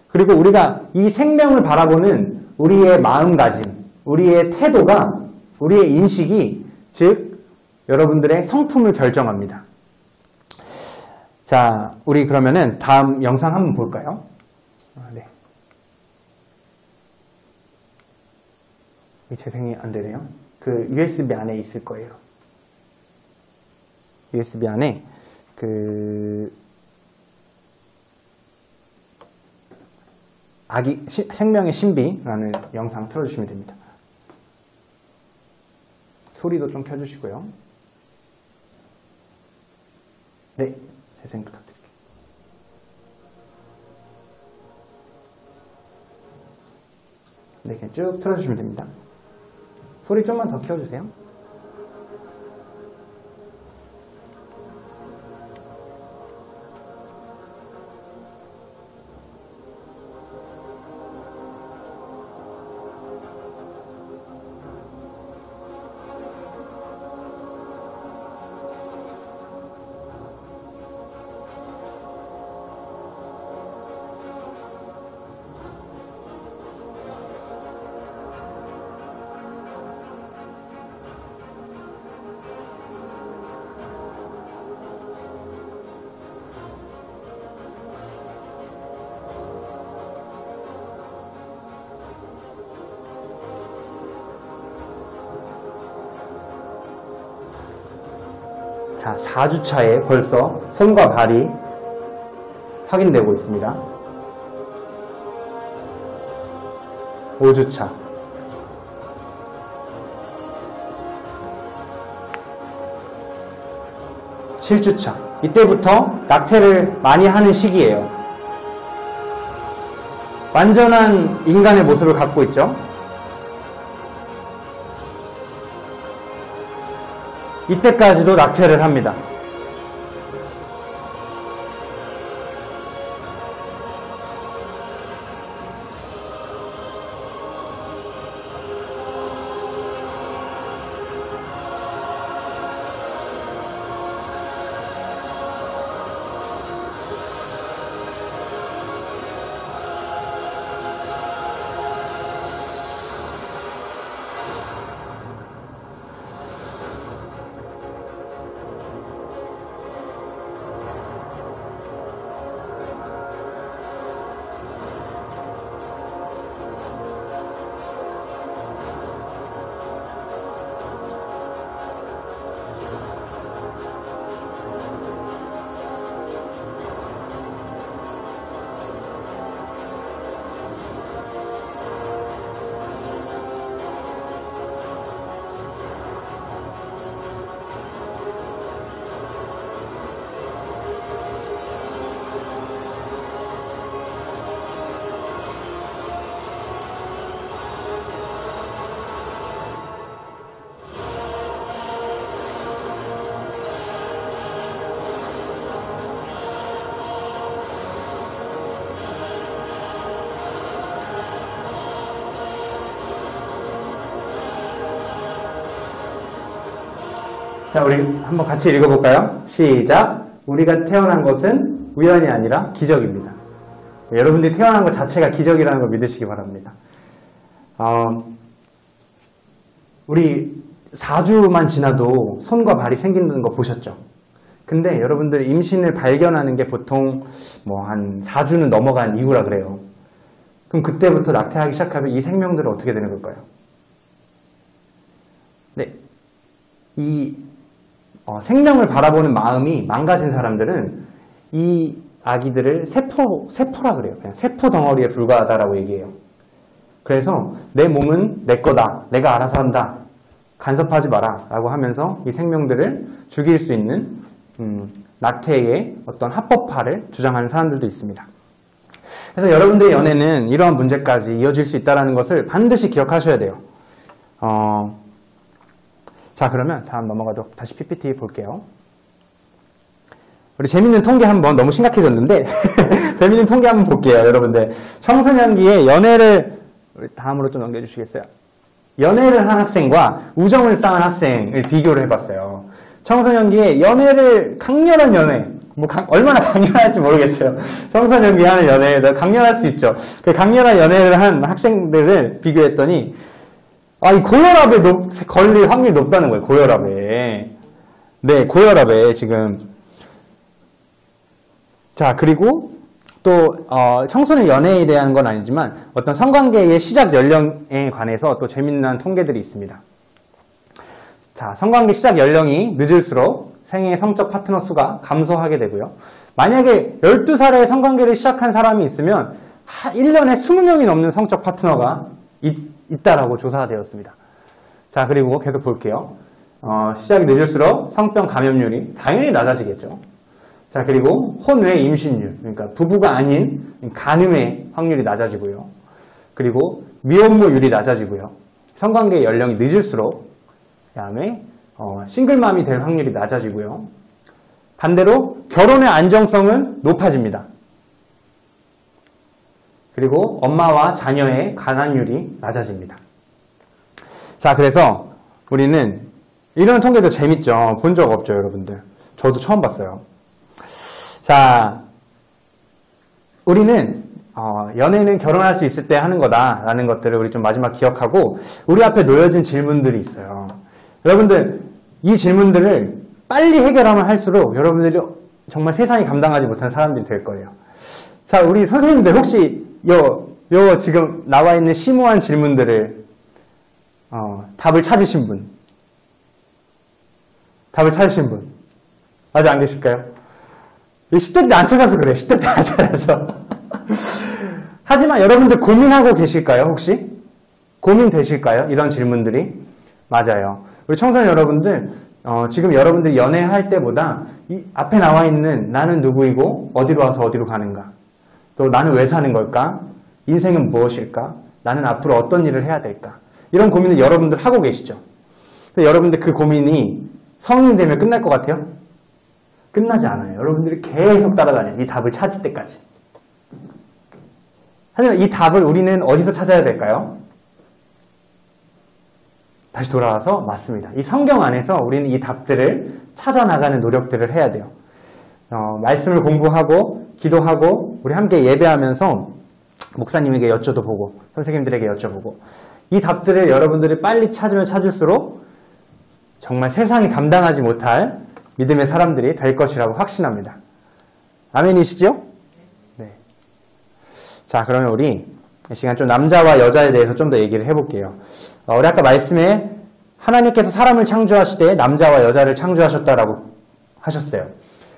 그리고 우리가 이 생명을 바라보는 우리의 마음가짐, 우리의 태도가, 우리의 인식이 즉 여러분들의 성품을 결정합니다. 자, 우리 그러면은 다음 영상 한번 볼까요? 네. 재생이 안 되네요. 그 USB 안에 있을 거예요. USB 안에 그 생명의 신비라는 영상 틀어주시면 됩니다. 소리도 좀 켜주시고요. 네, 재생 부탁드릴게요. 네, 그냥 쭉 틀어주시면 됩니다. 소리 좀만 더 키워주세요. 자, 4주차에 벌써 손과 발이 확인되고 있습니다. 5주차. 7주차. 이때부터 낙태를 많이 하는 시기예요. 완전한 인간의 모습을 갖고 있죠. 이때까지도 낙태를 합니다. 자, 우리 한번 같이 읽어볼까요? 시작. 우리가 태어난 것은 우연이 아니라 기적입니다. 여러분들이 태어난 것 자체가 기적이라는 걸 믿으시기 바랍니다. 우리 4주만 지나도 손과 발이 생기는 거 보셨죠? 근데 여러분들 임신을 발견하는 게 보통 뭐 한 4주는 넘어간 이후라 그래요. 그럼 그때부터 낙태하기 시작하면 이 생명들은 어떻게 되는 걸까요? 네. 이 생명을 바라보는 마음이 망가진 사람들은 이 아기들을 세포라 그래요. 그냥 세포 덩어리에 불과하다라고 얘기해요. 그래서 내 몸은 내 거다. 내가 알아서 한다. 간섭하지 마라. 라고 하면서 이 생명들을 죽일 수 있는 낙태의 어떤 합법화를 주장하는 사람들도 있습니다. 그래서 여러분들의 연애는 이러한 문제까지 이어질 수 있다는 것을 반드시 기억하셔야 돼요. 자, 그러면 다음 넘어가도록 다시 PPT 볼게요. 우리 재밌는 통계 한번, 너무 심각해졌는데 재밌는 통계 한번 볼게요. 여러분들 청소년기에 연애를, 우리 다음으로 좀 넘겨주시겠어요? 연애를 한 학생과 우정을 쌓은 학생을 비교를 해봤어요. 청소년기에 연애를, 강렬한 연애, 얼마나 강렬할지 모르겠어요. 청소년기 하는 연애에 강렬할 수 있죠. 그 강렬한 연애를 한 학생들을 비교했더니 이 고혈압에 걸릴 확률이 높다는 거예요. 고혈압에. 네, 고혈압에 지금. 자, 그리고 또 청소년 연애에 대한 건 아니지만 어떤 성관계의 시작 연령에 관해서 또 재미난 통계들이 있습니다. 자, 성관계 시작 연령이 늦을수록 생애 성적 파트너 수가 감소하게 되고요. 만약에 12살에 성관계를 시작한 사람이 있으면 1년에 20명이 넘는 성적 파트너가 있다라고 조사가 되었습니다. 자, 그리고 계속 볼게요. 시작이 늦을수록 성병 감염률이 당연히 낮아지겠죠. 자, 그리고 혼외 임신율, 그러니까 부부가 아닌 간음의 확률이 낮아지고요. 그리고 미혼모율이 낮아지고요. 성관계 연령이 늦을수록 그다음에 싱글맘이 될 확률이 낮아지고요. 반대로 결혼의 안정성은 높아집니다. 그리고 엄마와 자녀의 가난율이 낮아집니다. 자, 그래서 우리는 이런 통계도 재밌죠. 본 적 없죠, 여러분들. 저도 처음 봤어요. 자, 우리는 연애는 결혼할 수 있을 때 하는 거다라는 것들을 우리 좀 마지막 기억하고 우리 앞에 놓여진 질문들이 있어요. 여러분들 이 질문들을 빨리 해결하면 할수록 여러분들이 정말 세상이 감당하지 못하는 사람들이 될 거예요. 자, 우리 선생님들 혹시 요 지금 나와 있는 심오한 질문들을 답을 찾으신 분? 답을 찾으신 분? 아직 안 계실까요? 10대 때 안 찾아서 그래요. 10대 때 안 찾아서. 하지만 여러분들 고민하고 계실까요? 혹시? 고민되실까요? 이런 질문들이? 맞아요. 우리 청소년 여러분들 지금 여러분들이 연애할 때보다 이 앞에 나와 있는 나는 누구이고 어디로 와서 어디로 가는가, 또 나는 왜 사는 걸까, 인생은 무엇일까, 나는 앞으로 어떤 일을 해야 될까, 이런 고민을 여러분들 하고 계시죠. 근데 여러분들 그 고민이 성인 되면 끝날 것 같아요? 끝나지 않아요. 여러분들이 계속 따라다녀요. 이 답을 찾을 때까지. 하지만 이 답을 우리는 어디서 찾아야 될까요? 다시 돌아와서 맞습니다. 이 성경 안에서 우리는 이 답들을 찾아나가는 노력들을 해야 돼요. 말씀을 공부하고 기도하고 우리 함께 예배하면서 목사님에게 여쭤보고 선생님들에게 여쭤보고 이 답들을 여러분들이 빨리 찾으면 찾을수록 정말 세상이 감당하지 못할 믿음의 사람들이 될 것이라고 확신합니다. 아멘이시죠? 네. 자, 그러면 우리 이 시간 좀 남자와 여자에 대해서 좀 더 얘기를 해볼게요. 우리 아까 말씀에 하나님께서 사람을 창조하시되 남자와 여자를 창조하셨다라고 하셨어요.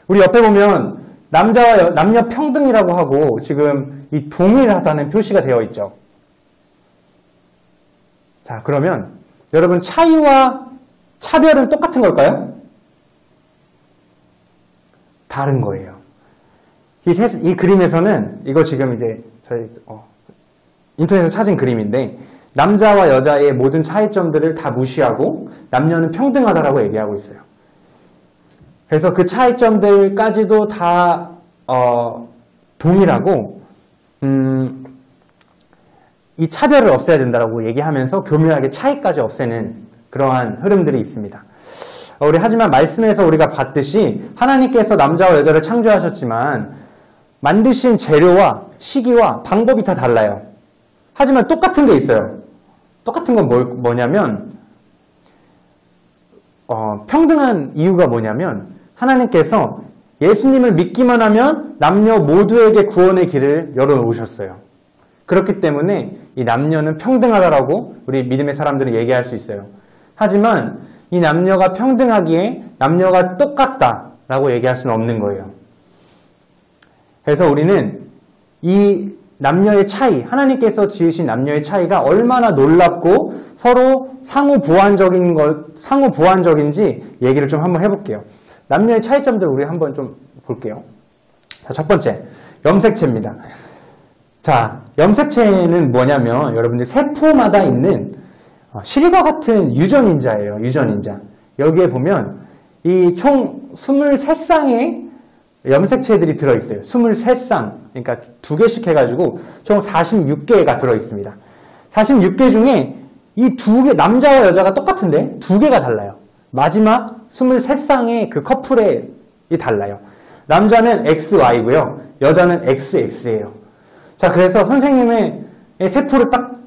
우리 옆에 보면 남자와 남녀 평등이라고 하고 지금 이 동일하다는 표시가 되어 있죠. 자, 그러면 여러분 차이와 차별은 똑같은 걸까요? 다른 거예요. 이 그림에서는 이거 지금 이제 저희 인터넷에서 찾은 그림인데 남자와 여자의 모든 차이점들을 다 무시하고 남녀는 평등하다라고 얘기하고 있어요. 그래서 그 차이점들까지도 다 동일하고 이 차별을 없애야 된다고 얘기하면서 교묘하게 차이까지 없애는 그러한 흐름들이 있습니다. 하지만 말씀에서 우리가 봤듯이 하나님께서 남자와 여자를 창조하셨지만 만드신 재료와 시기와 방법이 다 달라요. 하지만 똑같은 게 있어요. 똑같은 건 뭐냐면 평등한 이유가 뭐냐면 하나님께서 예수님을 믿기만 하면 남녀 모두에게 구원의 길을 열어놓으셨어요. 그렇기 때문에 이 남녀는 평등하다라고 우리 믿음의 사람들은 얘기할 수 있어요. 하지만 이 남녀가 평등하기에 남녀가 똑같다라고 얘기할 수는 없는 거예요. 그래서 우리는 이 남녀의 차이, 하나님께서 지으신 남녀의 차이가 얼마나 놀랍고 서로 상호 보완적인지 얘기를 좀 한번 해볼게요. 남녀의 차이점들 우리 한번 좀 볼게요. 자, 첫 번째, 염색체입니다. 자, 염색체는 뭐냐면 여러분들 세포마다 있는 실과 같은 유전인자예요. 유전인자. 여기에 보면 이 총 23쌍의 염색체들이 들어있어요. 23쌍. 그러니까 2개씩 해가지고 총 46개가 들어있습니다. 46개 중에 이 2개, 남자와 여자가 똑같은데 2개가 달라요. 마지막 23쌍의 그 커플이 달라요. 남자는 XY고요. 여자는 XX예요. 자, 그래서 선생님의 세포를 딱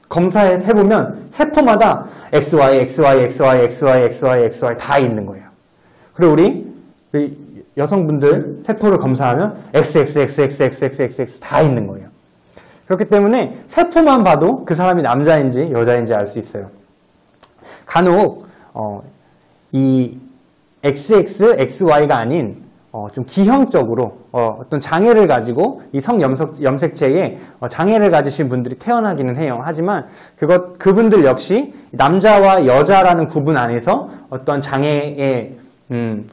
검사해보면 세포마다 XY, XY, XY, XY, XY, XY 다 있는 거예요. 그리고 우리 여성분들 세포를 검사하면 XXXXXXX 다 있는 거예요. 그렇기 때문에 세포만 봐도 그 사람이 남자인지 여자인지 알 수 있어요. 간혹 이 XX, XY가 아닌 좀 기형적으로 어떤 장애를 가지고 이 성염색체에 장애를 가지신 분들이 태어나기는 해요. 하지만 그분들 역시 남자와 여자라는 구분 안에서 어떤 장애의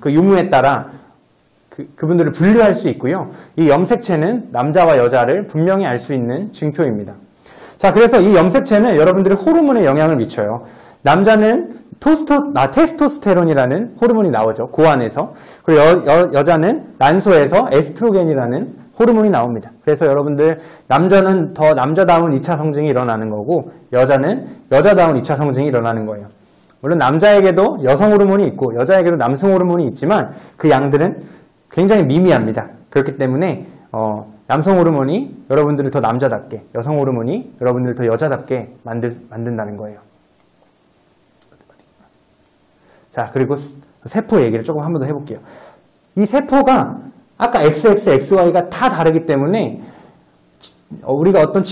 그 유무에 따라 그분들을 분류할 수 있고요. 이 염색체는 남자와 여자를 분명히 알 수 있는 증표입니다. 자, 그래서 이 염색체는 여러분들의 호르몬에 영향을 미쳐요. 남자는 테스토스테론이라는 호르몬이 나오죠. 고안에서. 그리고 여자는 난소에서 에스트로겐이라는 호르몬이 나옵니다. 그래서 여러분들 남자는 더 남자다운 2차 성징이 일어나는 거고 여자는 여자다운 2차 성징이 일어나는 거예요. 물론 남자에게도 여성 호르몬이 있고 여자에게도 남성 호르몬이 있지만 그 양들은 굉장히 미미합니다. 그렇기 때문에 남성 호르몬이 여러분들을 더 남자답게, 여성 호르몬이 여러분들을 더 여자답게 만든다는 거예요. 자, 그리고 세포 얘기를 조금 한 번 더 해볼게요. 이 세포가 아까 XX, XY가 다 다르기 때문에 우리가 어떤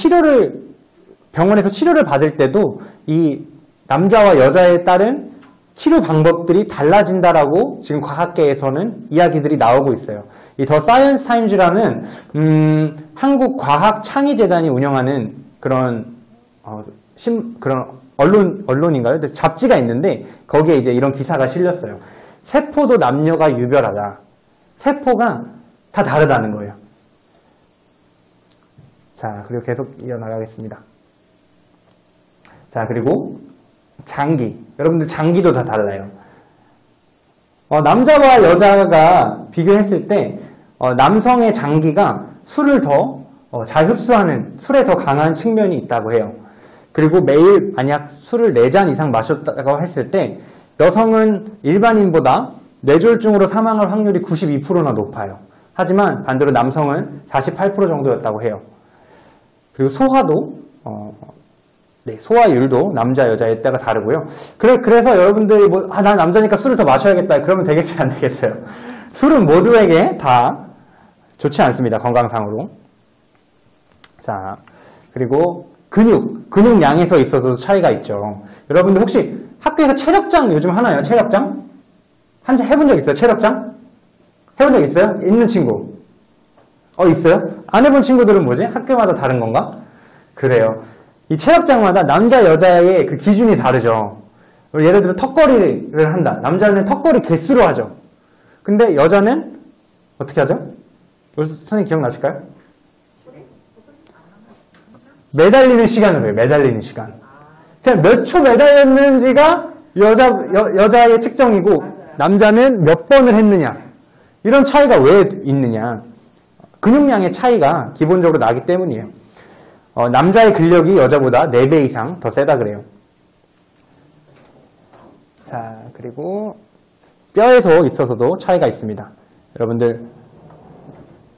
병원에서 치료를 받을 때도 이 남자와 여자에 따른 치료 방법들이 달라진다라고 지금 과학계에서는 이야기들이 나오고 있어요. 이 더 사이언스 타임즈라는 한국과학창의재단이 운영하는 그런 언론인가요? 잡지가 있는데 거기에 이제 이런 기사가 실렸어요. 세포도 남녀가 유별하다. 세포가 다 다르다는 거예요. 자, 그리고 계속 이어나가겠습니다. 자, 그리고 장기. 여러분들 장기도 다 달라요. 남자와 여자가 비교했을 때 남성의 장기가 술을 더 잘 흡수하는, 술에 더 강한 측면이 있다고 해요. 그리고 매일 만약 술을 4잔 이상 마셨다고 했을 때 여성은 일반인보다 뇌졸중으로 사망할 확률이 92%나 높아요. 하지만 반대로 남성은 48% 정도였다고 해요. 그리고 소화도 소화율도 남자 여자에 따라 다르고요. 그래서 여러분들이 난 남자니까 술을 더 마셔야겠다 그러면 되겠어요, 안 되겠어요? 술은 모두에게 다 좋지 않습니다, 건강상으로. 자, 그리고 근육량에서 있어서도 차이가 있죠. 여러분들 혹시 학교에서 체력장 요즘 하나요? 체력장? 한번 해본 적 있어요? 체력장? 해본 적 있어요? 있는 친구? 있어요? 안 해본 친구들은 뭐지? 학교마다 다른 건가? 그래요. 이 체력장마다 남자, 여자의 그 기준이 다르죠. 예를 들어 턱걸이를 한다. 남자는 턱걸이 개수로 하죠. 근데 여자는 어떻게 하죠? 선생님 기억나실까요? 매달리는 시간으로 해요. 매달리는 시간. 그냥 몇 초 매달렸는지가 여자의 측정이고 남자는 몇 번을 했느냐. 이런 차이가 왜 있느냐. 근육량의 차이가 기본적으로 나기 때문이에요. 남자의 근력이 여자보다 4배 이상 더 세다 그래요. 자, 그리고 뼈에서 있어서도 차이가 있습니다. 여러분들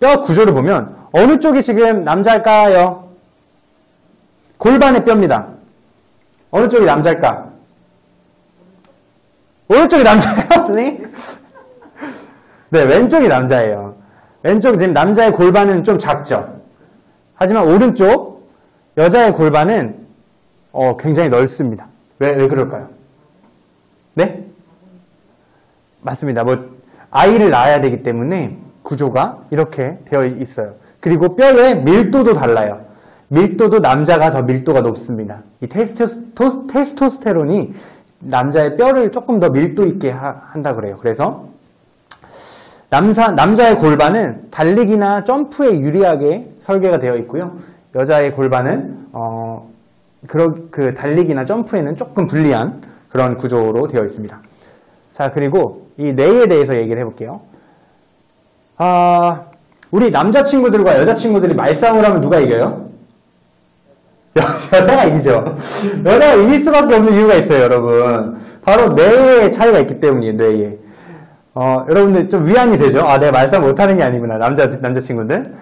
뼈 구조를 보면 어느 쪽이 지금 남자일까요? 골반의 뼈입니다. 어느 쪽이 남자일까? 오른쪽이 남자예요, 선생님? 네, 왼쪽이 남자예요. 왼쪽 지금 남자의 골반은 좀 작죠. 하지만 오른쪽 여자의 골반은 굉장히 넓습니다. 왜 그럴까요? 네? 맞습니다. 아이를 낳아야 되기 때문에 구조가 이렇게 되어 있어요. 그리고 뼈의 밀도도 달라요. 밀도도 남자가 더 밀도가 높습니다. 이 테스토스테론이 남자의 뼈를 조금 더 밀도 있게 한다 그래요. 그래서 남자의 골반은 달리기나 점프에 유리하게 설계가 되어 있고요. 여자의 골반은 그 달리기나 점프에는 조금 불리한 그런 구조로 되어 있습니다. 자, 그리고 이 뇌에 대해서 얘기를 해볼게요. 우리 남자친구들과 여자친구들이 말싸움을 하면 누가 이겨요? 여자가 이기죠. 여자가 이길 수밖에 없는 이유가 있어요, 여러분. 바로 뇌의 차이가 있기 때문이에요, 뇌에. 여러분들 좀 위안이 되죠? 내가 말싸움 못하는 게 아니구나, 남자친구들.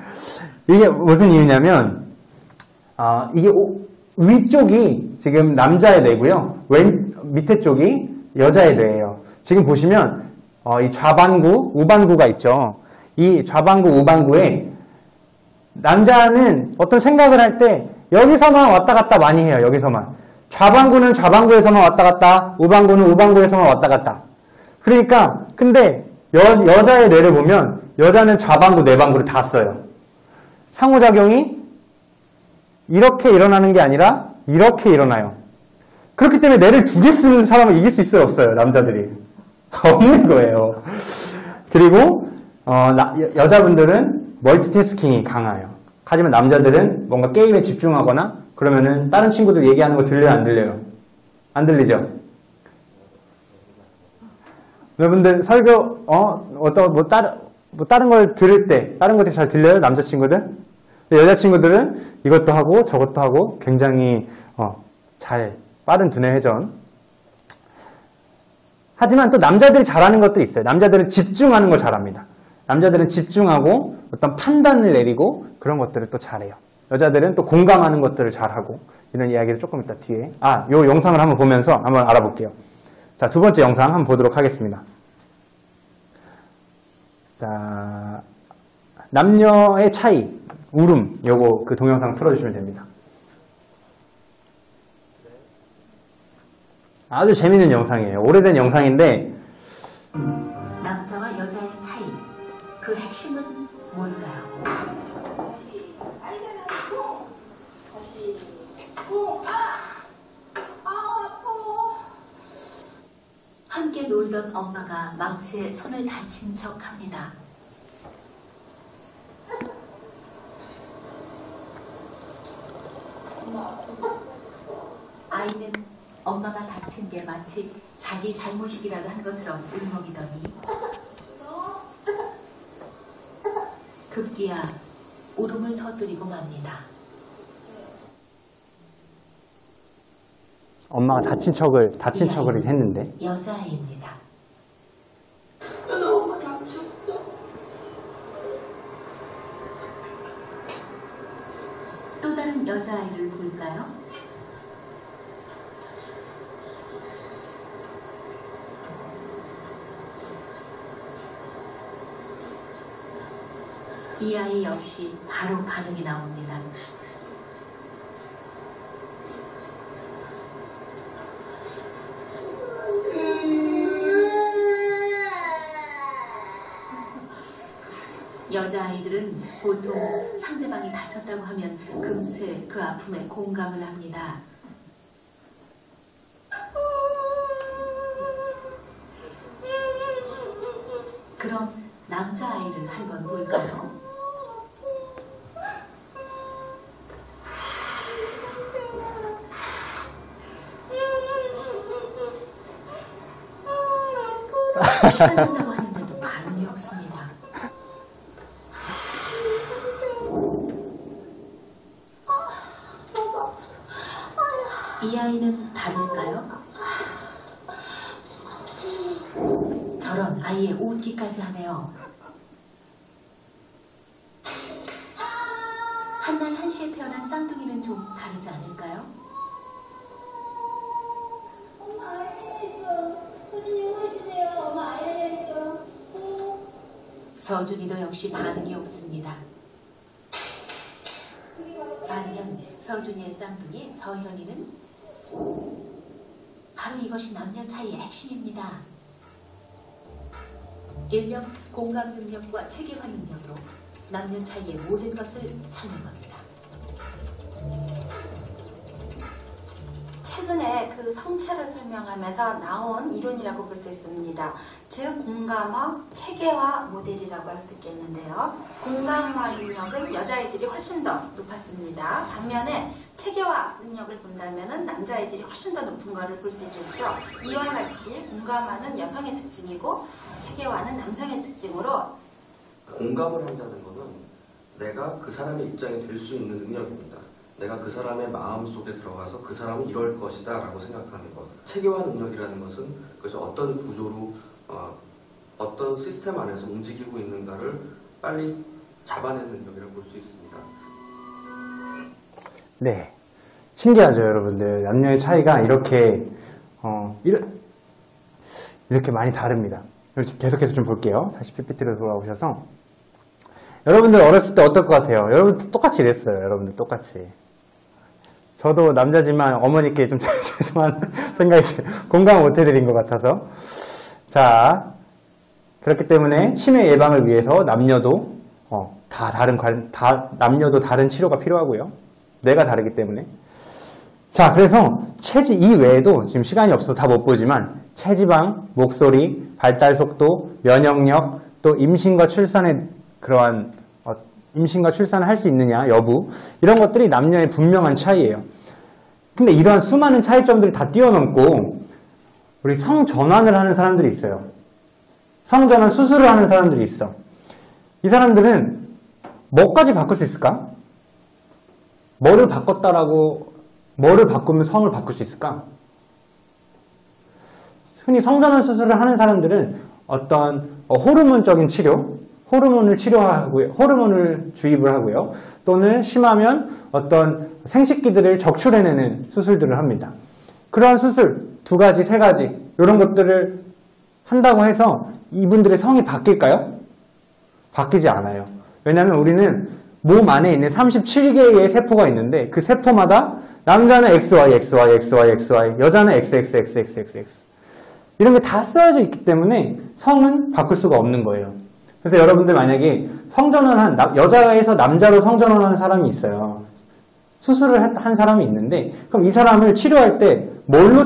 이게 무슨 이유냐면, 이게 위쪽이 지금 남자의 뇌고요. 밑에 쪽이 여자의 뇌예요. 지금 보시면, 이 좌반구, 우반구가 있죠. 이 좌반구, 우반구에 남자는 어떤 생각을 할 때 여기서만 왔다 갔다 많이 해요. 여기서만. 좌반구는 좌반구에서만 왔다 갔다, 우반구는 우반구에서만 왔다 갔다. 그러니까 근데 여자의 뇌를 보면 여자는 좌반구, 내반구를 다 써요. 상호작용이 이렇게 일어나는 게 아니라 이렇게 일어나요. 그렇기 때문에 뇌를 두 개 쓰는 사람을 이길 수 있어요, 없어요? 남자들이. 없는 거예요. 그리고 여자분들은 멀티태스킹이 강해요. 하지만 남자들은 뭔가 게임에 집중하거나 그러면은 다른 친구들 얘기하는 거 들려요, 안 들려요? 안 들리죠? 여러분들 설교 다른 걸 들을 때 다른 것들이 잘 들려요, 남자친구들? 여자친구들은 이것도 하고 저것도 하고 굉장히 잘 빠른 두뇌 회전. 하지만 또 남자들이 잘하는 것도 있어요. 남자들은 집중하는 걸 잘합니다. 남자들은 집중하고 어떤 판단을 내리고 그런 것들을 또 잘해요. 여자들은 또 공감하는 것들을 잘하고 이런 이야기를 조금 이따 뒤에 요 영상을 한번 보면서 한번 알아볼게요. 자, 두 번째 영상 한번 보도록 하겠습니다. 자, 남녀의 차이, 울음, 요거 그 동영상 틀어주시면 됩니다. 아주 재밌는 영상이에요. 오래된 영상인데 남자와 여자의 차이, 그 핵심은 뭘까요? 함께 놀던 엄마가 망치에 손을 다친 척합니다. 아이는 엄마가 다친 게 마치 자기 잘못이기라도 한 것처럼 울먹이더니 급기야 울음을 터뜨리고 맙니다. 엄마가 다친 척을 했는데 여자아이입니다. 너무 다쳤어. 또 다른 여자아이를 볼까요? 이 아이 역시 바로 반응이 나옵니다. 여자아이들은 보통 상대방이 다쳤다고 하면 금세 그 아픔에 공감을 합니다. 그럼 남자아이를 한번 볼까요? 피난다고 하는데도 반응이 없습니다. 이 아이는 다를까요? 저런 아이의 웃기까지 하네요. 한날 한시에 태어난 쌍둥이는 좀 다르지 않을까요? 엄마 알려냈어. 서준이 응원해주세요. 엄마 알려냈어. 서준이도 역시 반응이 없습니다. 반면 서준이의 쌍둥이 서현이는 바로 이것이 남녀 차이의 핵심입니다. 일명 공감 능력과 체계화 능력으로 남녀 차이의 모든 것을 사는 겁니다. 최근에 그 성체를 설명하면서 나온 이론이라고 볼 수 있습니다. 즉 공감화, 체계화 모델이라고 할 수 있겠는데요. 공감화 능력은 여자아이들이 훨씬 더 높았습니다. 반면에 체계화 능력을 본다면 남자아이들이 훨씬 더 높은 것을 볼 수 있겠죠. 이와 같이 공감화는 여성의 특징이고 체계화는 남성의 특징으로 공감을 한다는 것은 내가 그 사람의 입장이 될 수 있는 능력입니다. 내가 그 사람의 마음 속에 들어가서 그 사람은 이럴 것이다 라고 생각하는 것. 체계화 능력이라는 것은 그래서 어떤 구조로 어떤 시스템 안에서 움직이고 있는가를 빨리 잡아내는 능력이라고 볼 수 있습니다. 네, 신기하죠 여러분들. 남녀의 차이가 이렇게 이렇게 많이 다릅니다. 계속해서 좀 볼게요. 다시 PPT로 돌아오셔서 여러분들 어렸을 때 어떨 것 같아요? 여러분들 똑같이 이랬어요. 여러분들 똑같이. 저도 남자지만 어머니께 좀 죄송한 생각이 들어요. 공감 못 해드린 것 같아서. 자, 그렇기 때문에 치매 예방을 위해서 남녀도 남녀도 다른 치료가 필요하고요. 뇌가 다르기 때문에. 자, 그래서 이 외에도 지금 시간이 없어서 다 못 보지만 체지방, 목소리, 발달 속도, 면역력, 또 임신과 출산의 그러한 임신과 출산을 할 수 있느냐 여부, 이런 것들이 남녀의 분명한 차이예요. 근데 이러한 수많은 차이점들이 다 뛰어넘고 우리 성전환을 하는 사람들이 있어요. 성전환 수술을 하는 사람들이 있어. 이 사람들은 뭐까지 바꿀 수 있을까? 뭐를 바꾸면 성을 바꿀 수 있을까? 흔히 성전환 수술을 하는 사람들은 어떤 호르몬적인 치료, 호르몬을 주입을 하고요. 또는 심하면 어떤 생식기들을 적출해내는 수술들을 합니다. 그러한 수술, 2가지, 3가지 이런 것들을 한다고 해서 이분들의 성이 바뀔까요? 바뀌지 않아요. 왜냐하면 우리는 몸 안에 있는 37개의 세포가 있는데 그 세포마다 남자는 XY, XY, XY, XY, 여자는 XXXXX 이런 게 다 쓰여져 있기 때문에 성은 바꿀 수가 없는 거예요. 그래서 여러분들 만약에 여자에서 남자로 성전환한 사람이 있어요. 수술을 한 사람이 있는데 그럼 이 사람을 치료할 때 뭘로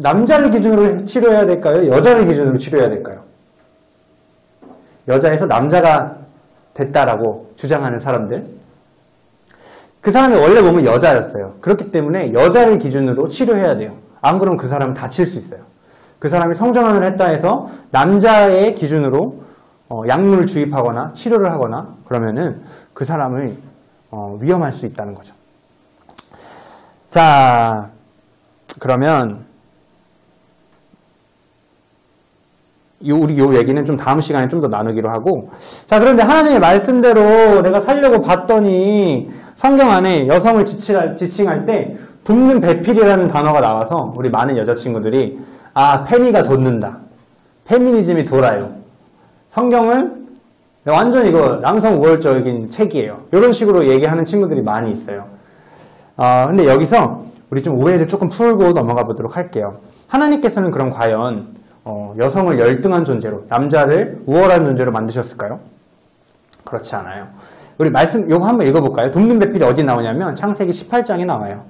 남자를 기준으로 치료해야 될까요? 여자를 기준으로 치료해야 될까요? 여자에서 남자가 됐다라고 주장하는 사람들, 그 사람이 원래 몸은 여자였어요. 그렇기 때문에 여자를 기준으로 치료해야 돼요. 안 그러면 그 사람은 다칠 수 있어요. 그 사람이 성전환을 했다 해서 남자의 기준으로 약물을 주입하거나 치료를 하거나 그러면은 그 사람을 위험할 수 있다는 거죠. 자, 그러면 우리 요 얘기는 좀 다음 시간에 좀 더 나누기로 하고, 자, 그런데 하나님의 말씀대로 내가 살려고 봤더니 성경 안에 여성을 지칭할 때 돕는 배필이라는 단어가 나와서 우리 많은 여자친구들이 페미가 돋는다, 페미니즘이 돌아요, 성경은 완전 이거 남성 우월적인 책이에요, 이런 식으로 얘기하는 친구들이 많이 있어요. 근데 여기서 우리 좀 오해를 조금 풀고 넘어가 보도록 할게요. 하나님께서는 그럼 과연 여성을 열등한 존재로, 남자를 우월한 존재로 만드셨을까요? 그렇지 않아요. 우리 말씀 요거 한번 읽어볼까요? 돕는 배필이 어디 나오냐면 창세기 18장에 나와요.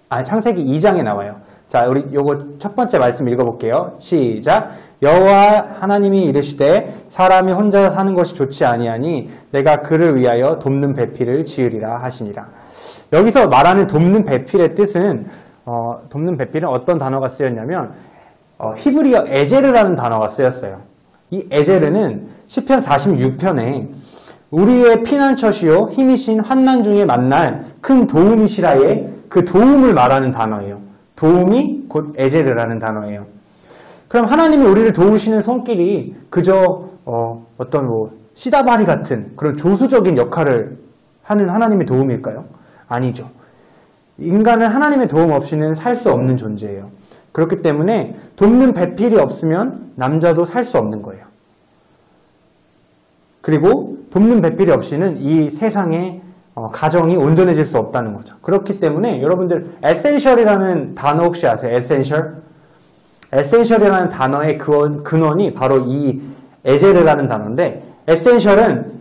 창세기 2장에 나와요. 자, 우리 요거 첫 번째 말씀 읽어볼게요. 시작. 여호와 하나님이 이르시되 사람이 혼자 사는 것이 좋지 아니하니 내가 그를 위하여 돕는 배필을 지으리라 하시니라. 여기서 말하는 돕는 배필의 뜻은 돕는 배필은 어떤 단어가 쓰였냐면 히브리어 에제르라는 단어가 쓰였어요. 이 에제르는 시편 46편에 우리의 피난처시요 힘이신 환난 중에 만날 큰 도움이시라의 그 도움을 말하는 단어예요. 도움이 곧 에제르라는 단어예요. 그럼 하나님이 우리를 도우시는 손길이 그저 어떤 뭐 시다바리 같은 그런 조수적인 역할을 하는 하나님의 도움일까요? 아니죠. 인간은 하나님의 도움 없이는 살 수 없는 존재예요. 그렇기 때문에 돕는 배필이 없으면 남자도 살 수 없는 거예요. 그리고 돕는 배필이 없이는 이 세상에 가정이 온전해질 수 없다는 거죠. 그렇기 때문에 여러분들 에센셜이라는 단어 혹시 아세요? 에센셜? 에센셜이라는 단어의 근원이 바로 이 에제르라는 단어인데 에센셜은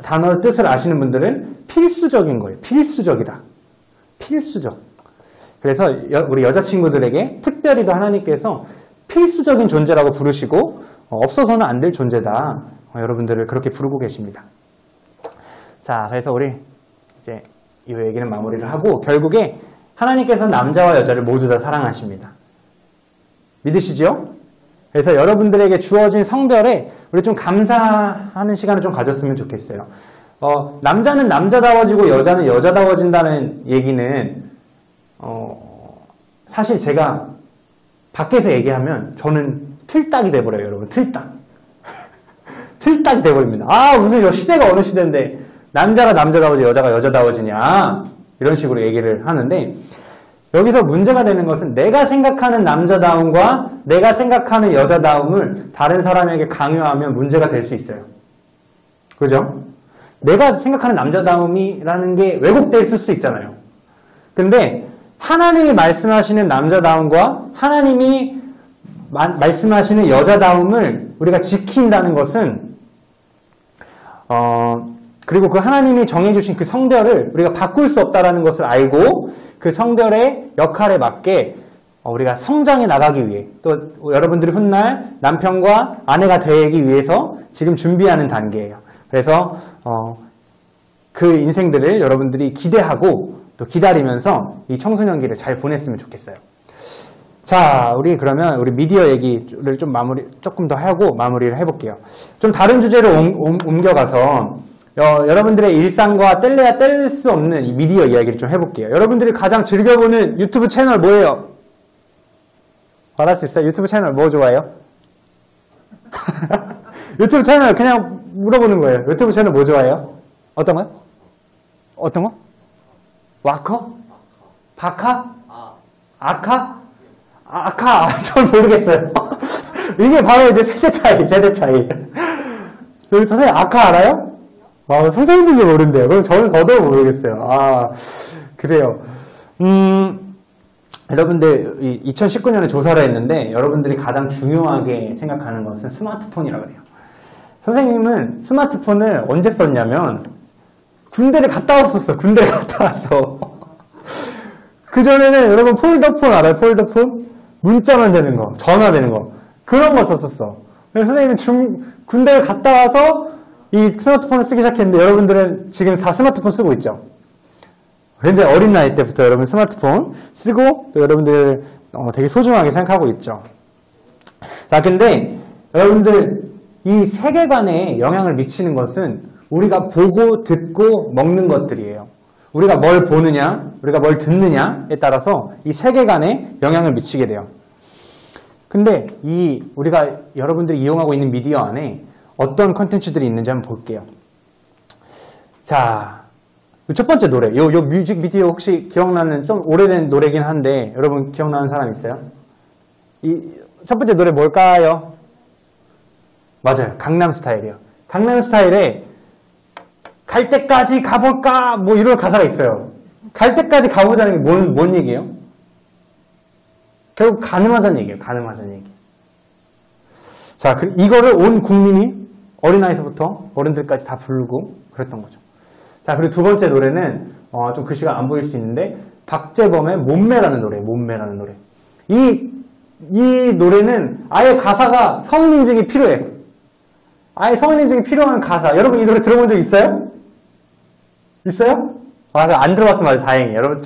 단어의 뜻을 아시는 분들은 필수적인 거예요. 필수적이다. 필수적. 그래서 우리 여자친구들에게 특별히도 하나님께서 필수적인 존재라고 부르시고 없어서는 안 될 존재다. 여러분들을 그렇게 부르고 계십니다. 자, 그래서 우리 이제 이 얘기는 마무리를 하고 결국에 하나님께서 남자와 여자를 모두 다 사랑하십니다. 믿으시죠? 그래서 여러분들에게 주어진 성별에 우리 좀 감사하는 시간을 좀 가졌으면 좋겠어요. 남자는 남자다워지고 여자는 여자다워진다는 얘기는 사실 제가 밖에서 얘기하면 저는 틀딱이 돼버려요, 여러분. 틀딱. 틀딱이 돼버립니다. 아, 무슨 시대가 어느 시대인데 남자가 남자다워지 여자가 여자다워지냐 이런 식으로 얘기를 하는데 여기서 문제가 되는 것은 내가 생각하는 남자다움과 내가 생각하는 여자다움을 다른 사람에게 강요하면 문제가 될 수 있어요. 그죠? 내가 생각하는 남자다움이라는 게 왜곡되어 있을 수 있잖아요. 근데 하나님이 말씀하시는 남자다움과 하나님이 말씀하시는 여자다움을 우리가 지킨다는 것은 그리고 그 하나님이 정해주신 그 성별을 우리가 바꿀 수 없다는 것을 알고 그 성별의 역할에 맞게 우리가 성장해 나가기 위해 또 여러분들이 훗날 남편과 아내가 되기 위해서 지금 준비하는 단계예요. 그래서 그 인생들을 여러분들이 기대하고 또 기다리면서 이 청소년기를 잘 보냈으면 좋겠어요. 자, 우리 그러면 우리 미디어 얘기를 좀 조금 더 하고 마무리를 해볼게요. 좀 다른 주제로 옮겨가서 여러분들의 일상과 뗄래야 뗄 수 없는 이 미디어 이야기를 좀 해볼게요. 여러분들이 가장 즐겨보는 유튜브 채널 뭐예요? 말할 수 있어요? 유튜브 채널 뭐 좋아해요? 유튜브 채널 그냥 물어보는 거예요. 유튜브 채널 뭐 좋아해요? 어떤 거요? 어떤 거? 와커? 바카? 아카? 아카? 전 모르겠어요. 이게 바로 이제 세대 차이. 여기 선생님 아카 알아요? 선생님들도 모른대요. 그럼 저는 더더욱 모르겠어요. 아, 그래요. 여러분들 2019년에 조사를 했는데 여러분들이 가장 중요하게 생각하는 것은 스마트폰이라고 그래요. 선생님은 스마트폰을 언제 썼냐면 군대를 갔다 왔었어. 군대를 갔다 와서. 그전에는 여러분 폴더폰 알아요? 폴더폰? 문자만 되는 거, 전화 되는 거. 그런 거 썼었어. 그래서 선생님은 군대를 갔다 와서 이 스마트폰을 쓰기 시작했는데 여러분들은 지금 다 스마트폰 쓰고 있죠. 굉장히 어린 나이 때부터 여러분 스마트폰 쓰고 또 여러분들 되게 소중하게 생각하고 있죠. 자, 근데 여러분들 이 세계관에 영향을 미치는 것은 우리가 보고 듣고 먹는 것들이에요. 우리가 뭘 보느냐, 우리가 뭘 듣느냐에 따라서 이 세계관에 영향을 미치게 돼요. 근데 우리가 여러분들이 이용하고 있는 미디어 안에 어떤 컨텐츠들이 있는지 한번 볼게요. 자, 첫 번째 노래. 요 뮤직비디오 혹시 기억나는 좀 오래된 노래긴 한데 여러분 기억나는 사람 있어요? 이 첫 번째 노래 뭘까요? 맞아요. 강남스타일이요. 강남스타일에 갈 때까지 가볼까? 뭐 이런 가사가 있어요. 갈 때까지 가보자는 게 뭔 얘기예요? 결국 가늠하자는 얘기예요. 가늠하자는 얘기. 자, 이거를 온 국민이 어린아이서부터 어른들까지 다 부르고 그랬던 거죠. 자, 그리고 두 번째 노래는 좀 글씨가 안 보일 수 있는데 박재범의 몸매라는 노래. 몸매라는 노래. 이 노래는 아예 가사가 성인 인증이 필요해요. 아예 성인 인증이 필요한 가사. 여러분 이 노래 들어본 적 있어요? 있어요? 안 들어봤으면 아주 다행이에요. 여러분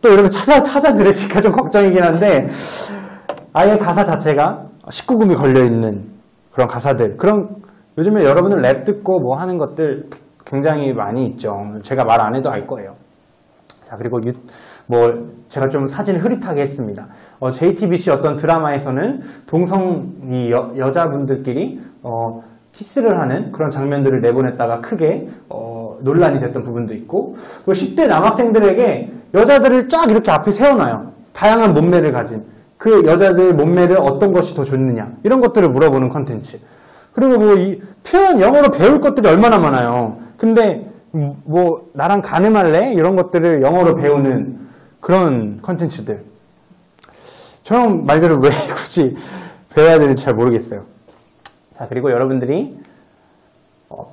또 여러분 찾아 들으시니까 좀 걱정이긴 한데 아예 가사 자체가 19금이 걸려있는 그런 가사들. 요즘에 여러분들 랩 듣고 뭐 하는 것들 굉장히 많이 있죠. 제가 말 안 해도 알 거예요. 자, 그리고 제가 좀 사진을 흐릿하게 했습니다. JTBC 어떤 드라마에서는 여자분들끼리 키스를 하는 그런 장면들을 내보냈다가 크게 논란이 됐던 부분도 있고, 또 10대 남학생들에게 여자들을 쫙 이렇게 앞에 세워놔요. 다양한 몸매를 가진 그 여자들 몸매를 어떤 것이 더 좋느냐 이런 것들을 물어보는 컨텐츠. 그리고 뭐 이 표현 영어로 배울 것들이 얼마나 많아요. 근데 뭐 나랑 가늠할래? 이런 것들을 영어로 배우는 그런 컨텐츠들. 저런 말들을 왜 굳이 배워야 되는지 잘 모르겠어요. 자, 그리고 여러분들이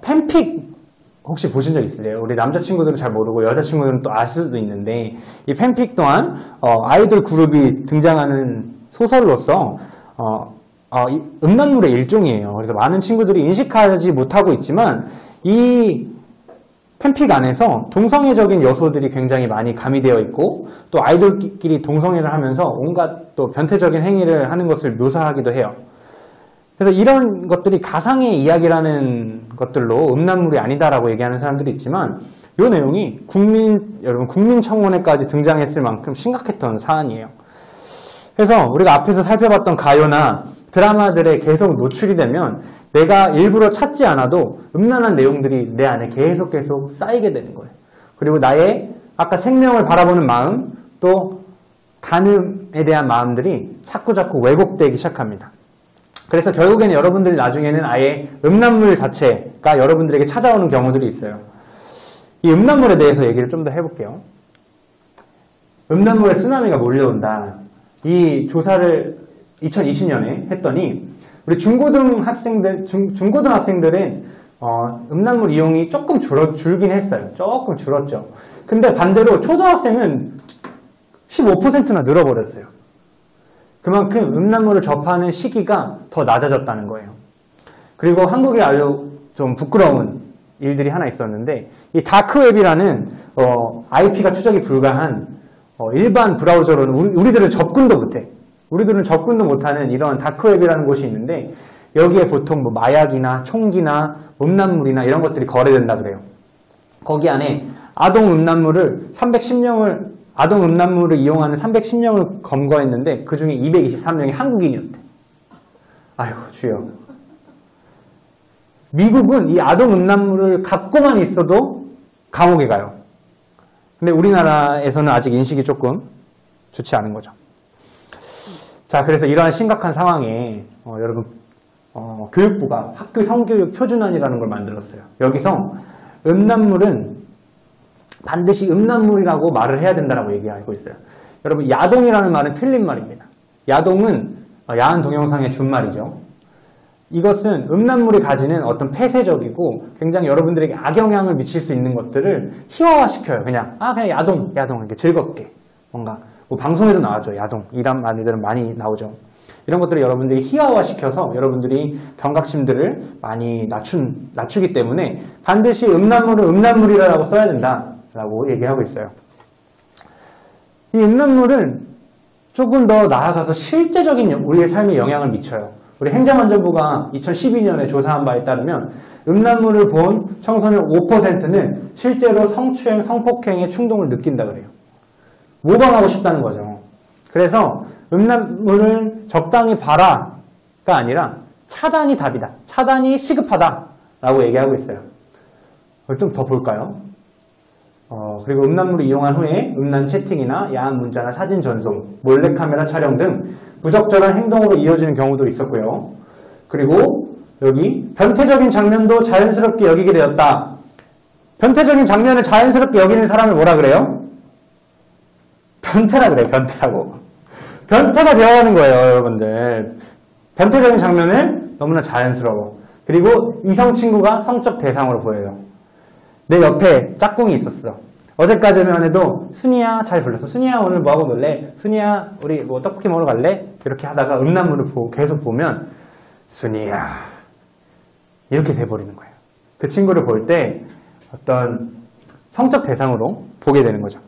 팬픽 혹시 보신 적 있으세요? 우리 남자친구들은 잘 모르고 여자친구들은 또 아실 수도 있는데, 이 팬픽 또한 아이돌 그룹이 등장하는 소설로서 이 음란물의 일종이에요. 그래서 많은 친구들이 인식하지 못하고 있지만 이 팬픽 안에서 동성애적인 요소들이 굉장히 많이 가미되어 있고, 또 아이돌끼리 동성애를 하면서 온갖 또 변태적인 행위를 하는 것을 묘사하기도 해요. 그래서 이런 것들이 가상의 이야기라는 것들로 음란물이 아니다라고 얘기하는 사람들이 있지만, 이 내용이 여러분 국민청원회까지 등장했을 만큼 심각했던 사안이에요. 그래서 우리가 앞에서 살펴봤던 가요나 드라마들에 계속 노출이 되면 내가 일부러 찾지 않아도 음란한 내용들이 내 안에 계속 쌓이게 되는 거예요. 그리고 나의 아까 생명을 바라보는 마음, 또 간음에 대한 마음들이 자꾸 왜곡되기 시작합니다. 그래서 결국에는 여러분들이 나중에는 아예 음란물 자체가 여러분들에게 찾아오는 경우들이 있어요. 이 음란물에 대해서 얘기를 좀 더 해볼게요. 음란물의 쓰나미가 몰려온다. 이 조사를 2020년에 했더니 우리 중고등학생들은 음란물 이용이 조금 줄긴 했어요. 조금 줄었죠. 근데 반대로 초등학생은 15%나 늘어버렸어요. 그만큼 음란물을 접하는 시기가 더 낮아졌다는 거예요. 그리고 한국에 아주 좀 부끄러운 일들이 하나 있었는데, 이 다크웹이라는 IP가 추적이 불가한 일반 브라우저로는 우리들은 접근도 못해. 우리들은 접근도 못하는 이런 다크웹이라는 곳이 있는데, 여기에 보통 뭐 마약이나 총기나 음란물이나 이런 것들이 거래된다 그래요. 거기 안에 아동 음란물을 이용하는 310명을 검거했는데 그 중에 223명이 한국인이었대. 아이고 주여. 미국은 이 아동 음란물을 갖고만 있어도 감옥에 가요. 근데 우리나라에서는 아직 인식이 조금 좋지 않은 거죠. 자, 그래서 이러한 심각한 상황에 여러분 교육부가 학교 성교육 표준안이라는 걸 만들었어요. 여기서 음란물은 반드시 음란물이라고 말을 해야 된다고 얘기하고 있어요. 여러분, 야동이라는 말은 틀린 말입니다. 야동은 야한 동영상의 준말이죠. 이것은 음란물이 가지는 어떤 폐쇄적이고 굉장히 여러분들에게 악영향을 미칠 수 있는 것들을 희화화시켜요. 그냥 야동 이렇게 즐겁게 뭔가 뭐 방송에도 나왔죠. 야동 이란 말들은 많이 나오죠. 이런 것들을 여러분들이 희화화시켜서 여러분들이 경각심들을 많이 낮추기 때문에 반드시 음란물은 음란물이라고 써야 된다라고 얘기하고 있어요. 이 음란물은 조금 더 나아가서 실제적인 우리의 삶에 영향을 미쳐요. 우리 행정안전부가 2012년에 조사한 바에 따르면 음란물을 본 청소년 5%는 실제로 성추행, 성폭행의 충동을 느낀다 그래요. 모방하고 싶다는 거죠. 그래서 음란물은 적당히 봐라가 아니라 차단이 답이다. 차단이 시급하다라고 얘기하고 있어요. 좀 더 볼까요? 그리고 음란물을 이용한 후에 음란 채팅이나 야한 문자나 사진 전송, 몰래카메라 촬영 등 부적절한 행동으로 이어지는 경우도 있었고요. 그리고 여기 변태적인 장면도 자연스럽게 여기게 되었다. 변태적인 장면을 자연스럽게 여기는 사람을 뭐라 그래요? 변태라 그래요. 변태라고. 변태가 되어가는 거예요, 여러분들. 변태적인 장면을 너무나 자연스러워. 그리고 이성 친구가 성적 대상으로 보여요. 내 옆에 짝꿍이 있었어. 어제까지만 해도 순이야 잘 불렀어. 순이야 오늘 뭐하고 놀래? 순이야 우리 뭐 떡볶이 먹으러 갈래? 이렇게 하다가 음란물을 계속 보면 순이야 이렇게 돼버리는 거예요. 그 친구를 볼 때 어떤 성적 대상으로 보게 되는 거죠.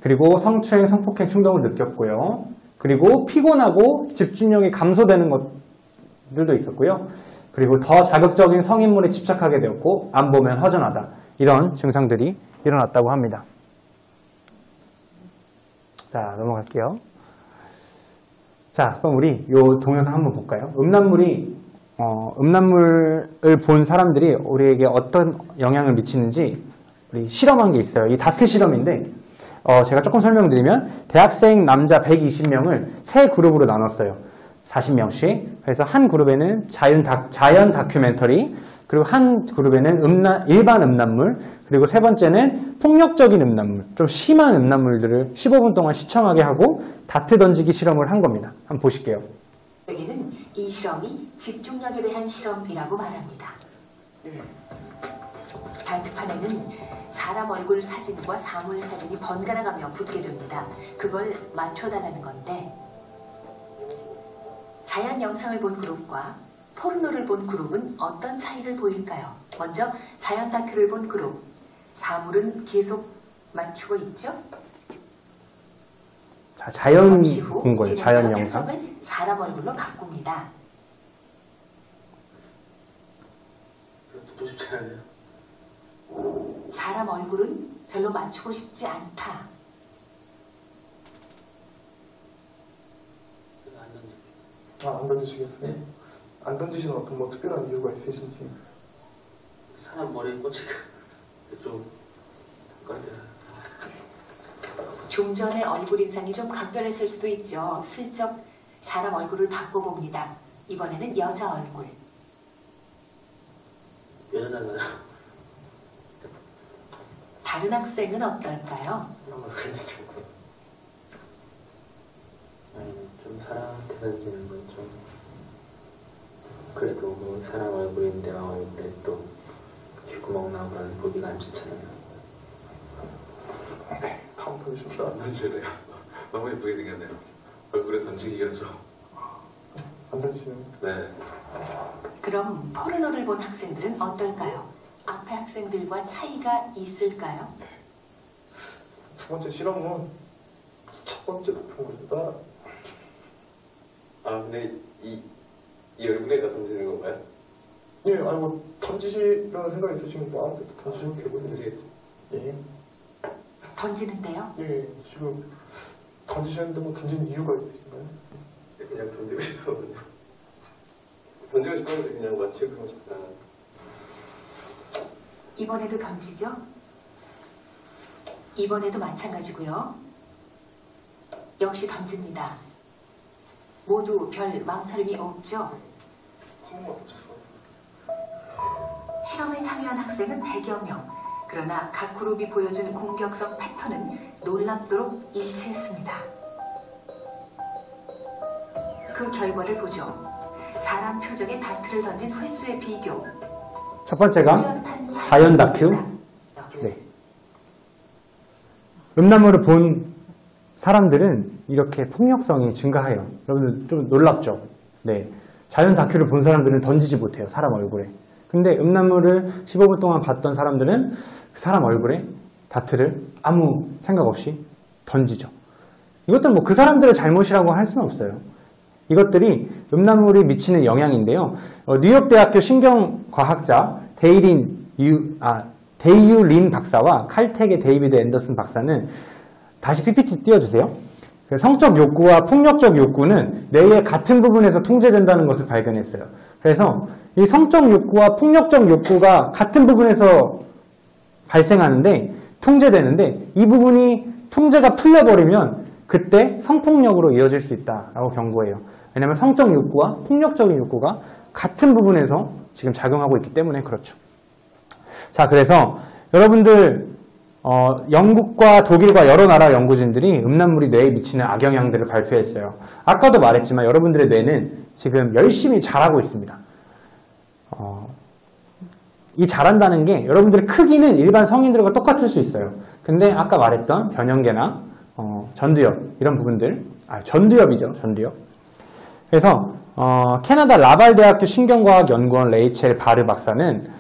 그리고 성추행, 성폭행 충동을 느꼈고요. 그리고 피곤하고 집중력이 감소되는 것들도 있었고요. 그리고 더 자극적인 성인물에 집착하게 되었고 안 보면 허전하다. 이런 증상들이 일어났다고 합니다. 자, 넘어갈게요. 자, 그럼 우리 요 동영상 한번 볼까요? 음란물을 본 사람들이 우리에게 어떤 영향을 미치는지 우리 실험한 게 있어요. 이 다트 실험인데, 제가 조금 설명드리면, 대학생 남자 120명을 세 그룹으로 나눴어요. 40명씩. 그래서 한 그룹에는 자연 다큐멘터리, 그리고 한 그룹에는 일반 음란물, 그리고 세 번째는 폭력적인 음란물, 좀 심한 음란물들을 15분 동안 시청하게 하고 다트 던지기 실험을 한 겁니다. 한번 보실게요. 여기는 이 실험이 집중력에 대한 실험이라고 말합니다. 다트판에는 사람 얼굴 사진과 사물 사진이 번갈아 가며 붙게 됩니다. 그걸 맞춰달라는 건데, 자연 영상을 본 그룹과 포르노를 본 그룹은 어떤 차이를 보일까요? 먼저 자연 다큐를 본 그룹, 사물은 계속 맞추고 있죠? 자, 자연 잠시 후 본 거예요. 자연 영상. 표정을 사람 얼굴로 바꿉니다. 또 쉽지 않아요. 사람 얼굴은 별로 맞추고 싶지 않다. 안 던지시겠어요? 네. 안 던지시는 어떤 뭐 특별한 이유가 있으신지. 사람 머리에 꽂히가 좀 같아서. 좀 전에 얼굴 인상이 좀 각별했을 수도 있죠. 슬쩍 사람 얼굴을 바꿔봅니다. 이번에는 여자 얼굴. 여자잖아요. 다른 학생은 어떨까요? 사람을 그리는 좀 사람한테 던지는 건 좀 그래도 뭐 사람 얼굴인데 얼굴에 또 귓구멍 나오면 보기가 안 좋잖아요. 다음 보여주십시오. 안 던지네요. 너무 예쁘게 생겼네요. 얼굴에 던지기가 좀. 안 던지시는. 네. 그럼 포르노를 본 학생들은 어떨까요? 앞에 학생들과 차이가 있을까요? 첫 번째 실험은 첫 번째 높은 것보다. 아 근데 이 얼굴에다 던지는 건가요? 예, 아니 뭐 던지시라는 생각이 있으시면 뭐 아무데도 던지셔도 되고. 던지겠습니다. 예, 던지는데요? 예, 지금 던지셨는데 뭐 던지는 이유가 있으신가요? 그냥 던지고 싶었는데. 던지고 싶었는데 그냥 맞추고 싶다. 이번에도 던지죠? 이번에도 마찬가지고요. 역시 던집니다. 모두 별 망설임이 없죠? 실험에 참여한 학생은 100여 명. 그러나 각 그룹이 보여준 공격성 패턴은 놀랍도록 일치했습니다. 그 결과를 보죠. 사람 표정에 다트를 던진 횟수의 비교. 첫 번째가 자연 다큐. 네. 음란물을 본 사람들은 이렇게 폭력성이 증가해요. 여러분들 좀 놀랍죠? 네. 자연 다큐를 본 사람들은 던지지 못해요. 사람 얼굴에. 근데 음란물을 15분 동안 봤던 사람들은 그 사람 얼굴에 다트를 아무 생각 없이 던지죠. 이것도 뭐 그 사람들의 잘못이라고 할 수는 없어요. 이것들이 음란물이 미치는 영향인데요. 뉴욕대학교 신경과학자 데이유 린 박사와 칼텍의 데이비드 앤더슨 박사는 다시 PPT 띄워주세요. 성적 욕구와 폭력적 욕구는 뇌의 같은 부분에서 통제된다는 것을 발견했어요. 그래서 이 성적 욕구와 폭력적 욕구가 같은 부분에서 발생하는데 통제되는데 이 부분이 통제가 풀려버리면 그때 성폭력으로 이어질 수 있다라고 경고해요. 왜냐하면 성적 욕구와 폭력적인 욕구가 같은 부분에서 지금 작용하고 있기 때문에 그렇죠. 자, 그래서 여러분들 영국과 독일과 여러 나라 연구진들이 음란물이 뇌에 미치는 악영향들을 발표했어요. 아까도 말했지만 여러분들의 뇌는 지금 열심히 자라고 있습니다. 이 자란다는 게 여러분들의 크기는 일반 성인들과 똑같을 수 있어요. 근데 아까 말했던 변형계나 전두엽 이런 부분들, 전두엽이죠. 전두엽. 그래서 캐나다 라발 대학교 신경과학연구원 레이첼 바르 박사는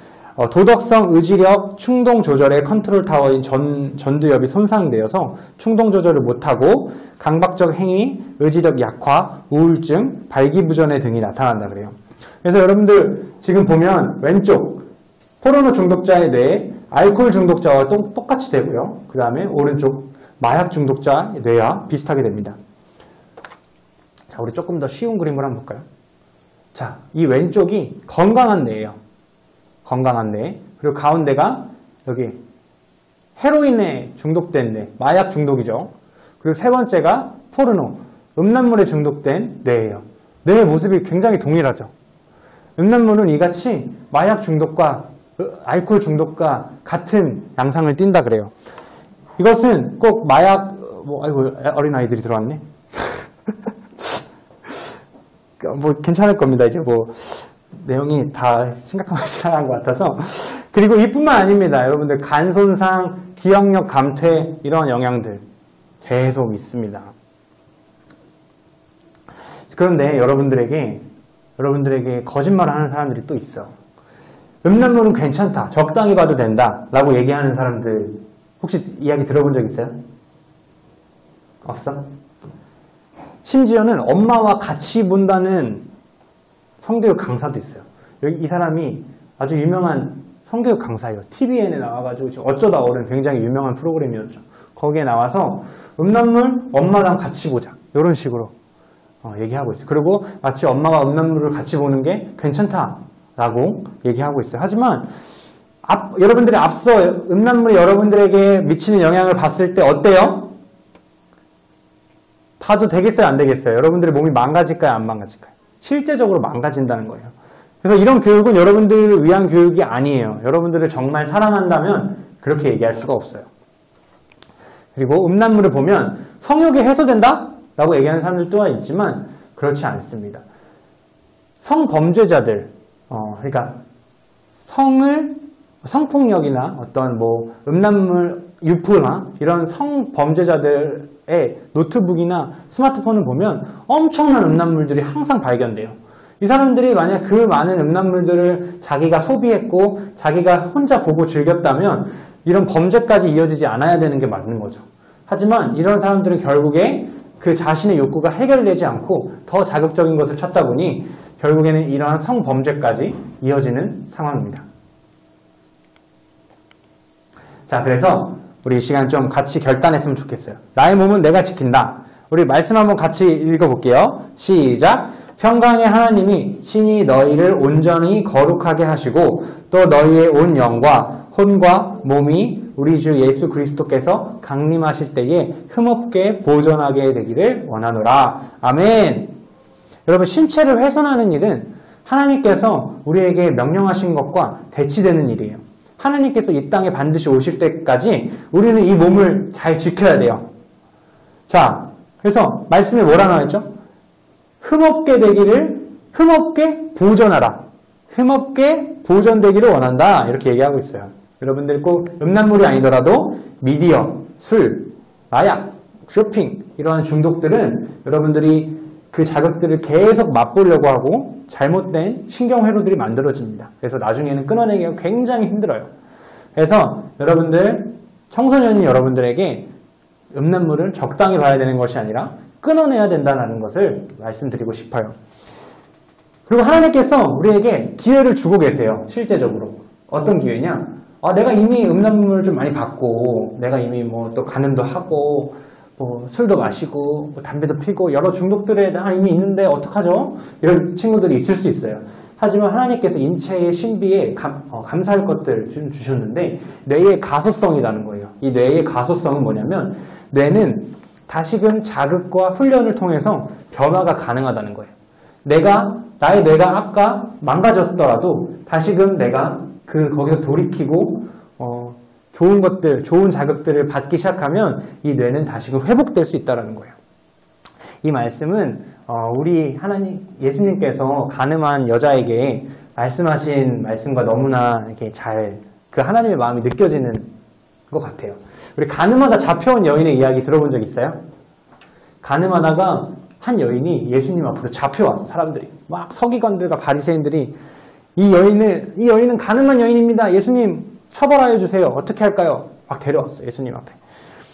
도덕성, 의지력, 충동 조절의 컨트롤 타워인 전두엽이 손상되어서 충동 조절을 못하고 강박적 행위, 의지력 약화, 우울증, 발기부전의 등이 나타난다 그래요. 그래서 여러분들 지금 보면 왼쪽 포르노 중독자의 뇌에 알코올 중독자와 똑같이 되고요. 그 다음에 오른쪽 마약 중독자 뇌와 비슷하게 됩니다. 자, 우리 조금 더 쉬운 그림을 한번 볼까요? 자, 이 왼쪽이 건강한 뇌예요. 건강한 뇌. 그리고 가운데가 여기 헤로인에 중독된 뇌, 마약 중독이죠. 그리고 세 번째가 포르노, 음란물에 중독된 뇌예요. 뇌의 모습이 굉장히 동일하죠. 음란물은 이같이 마약 중독과 알코올 중독과 같은 양상을 띈다 그래요. 이것은 꼭 마약, 아이고, 어린아이들이 들어왔네. 뭐, 괜찮을 겁니다. 이제 뭐, 내용이 다 심각한 걸 지나간 것 같아서. 그리고 이뿐만 아닙니다. 여러분들, 간 손상, 기억력 감퇴, 이런 영향들 계속 있습니다. 그런데 여러분들에게 거짓말을 하는 사람들이 또 있어. 음란물은 괜찮다, 적당히 봐도 된다 라고 얘기하는 사람들 혹시 이야기 들어본 적 있어요? 없어? 심지어는 엄마와 같이 본다는 성교육 강사도 있어요. 여기 이 사람이 아주 유명한 성교육 강사예요. TVN에 나와가지고 지금 어쩌다 어른 굉장히 유명한 프로그램이었죠. 거기에 나와서 음란물 엄마랑 같이 보자 이런 식으로 얘기하고 있어요. 그리고 마치 엄마가 음란물을 같이 보는 게 괜찮다라고 얘기하고 있어요. 하지만 여러분들이 앞서 음란물이 여러분들에게 미치는 영향을 봤을 때 어때요? 봐도 되겠어요? 안 되겠어요? 여러분들의 몸이 망가질까요? 안 망가질까요? 실제적으로 망가진다는 거예요. 그래서 이런 교육은 여러분들을 위한 교육이 아니에요. 여러분들을 정말 사랑한다면 그렇게 얘기할 수가 없어요. 그리고 음란물을 보면 성욕이 해소된다? 라고 얘기하는 사람들 또한 있지만 그렇지 않습니다. 성범죄자들, 그러니까 성폭력이나 어떤 뭐 음란물 유포나 이런 성범죄자들의 노트북이나 스마트폰을 보면 엄청난 음란물들이 항상 발견돼요. 이 사람들이 만약 그 많은 음란물들을 자기가 소비했고 자기가 혼자 보고 즐겼다면 이런 범죄까지 이어지지 않아야 되는 게 맞는 거죠. 하지만 이런 사람들은 결국에 그 자신의 욕구가 해결되지 않고 더 자극적인 것을 찾다 보니 결국에는 이러한 성범죄까지 이어지는 상황입니다. 자, 그래서 우리 이 시간 좀 같이 결단했으면 좋겠어요. 나의 몸은 내가 지킨다. 우리 말씀 한번 같이 읽어볼게요. 시작! 평강의 하나님이 친히 너희를 온전히 거룩하게 하시고 또 너희의 온 영과 혼과 몸이 우리 주 예수 그리스도께서 강림하실 때에 흠없게 보존하게 되기를 원하노라. 아멘. 여러분, 신체를 훼손하는 일은 하나님께서 우리에게 명령하신 것과 대치되는 일이에요. 하나님께서 이 땅에 반드시 오실 때까지 우리는 이 몸을 잘 지켜야 돼요. 자, 그래서 말씀에 뭐라 나와있죠? 흠없게 보존하라. 흠없게 보존되기를 원한다. 이렇게 얘기하고 있어요. 여러분들 꼭 음란물이 아니더라도 미디어, 술, 마약, 쇼핑 이런 중독들은 여러분들이 그 자극들을 계속 맛보려고 하고 잘못된 신경회로들이 만들어집니다. 그래서 나중에는 끊어내기가 굉장히 힘들어요. 그래서 여러분들, 청소년인 여러분들에게 음란물을 적당히 봐야 되는 것이 아니라 끊어내야 된다는 것을 말씀드리고 싶어요. 그리고 하나님께서 우리에게 기회를 주고 계세요. 실제적으로. 어떤 기회냐? 내가 이미 음란물을 좀 많이 봤고 내가 이미 뭐 또 간음도 하고 뭐 술도 마시고 뭐 담배도 피고 여러 중독들에 나 이미 있는데 어떡하죠? 이런 친구들이 있을 수 있어요. 하지만 하나님께서 인체의 신비에 감사할 것들 주셨는데 뇌의 가소성이라는 거예요. 이 뇌의 가소성은 뭐냐면 뇌는 다시금 자극과 훈련을 통해서 변화가 가능하다는 거예요. 나의 뇌가 아까 망가졌더라도 다시금 내가 거기서 돌이키고 좋은 것들, 좋은 자극들을 받기 시작하면 이 뇌는 다시금 회복될 수 있다는 거예요. 이 말씀은 우리 하나님, 예수님께서 가늠한 여자에게 말씀하신 말씀과 너무나 이렇게 잘 그 하나님의 마음이 느껴지는 것 같아요. 우리 가늠하다 잡혀온 여인의 이야기 들어본 적 있어요? 가늠하다가 한 여인이 예수님 앞으로 잡혀왔어. 사람들이 막 서기관들과 바리새인들이 이 여인은 가늠한 여인입니다. 예수님 처벌하여 주세요. 어떻게 할까요? 막 데려왔어요. 예수님 앞에.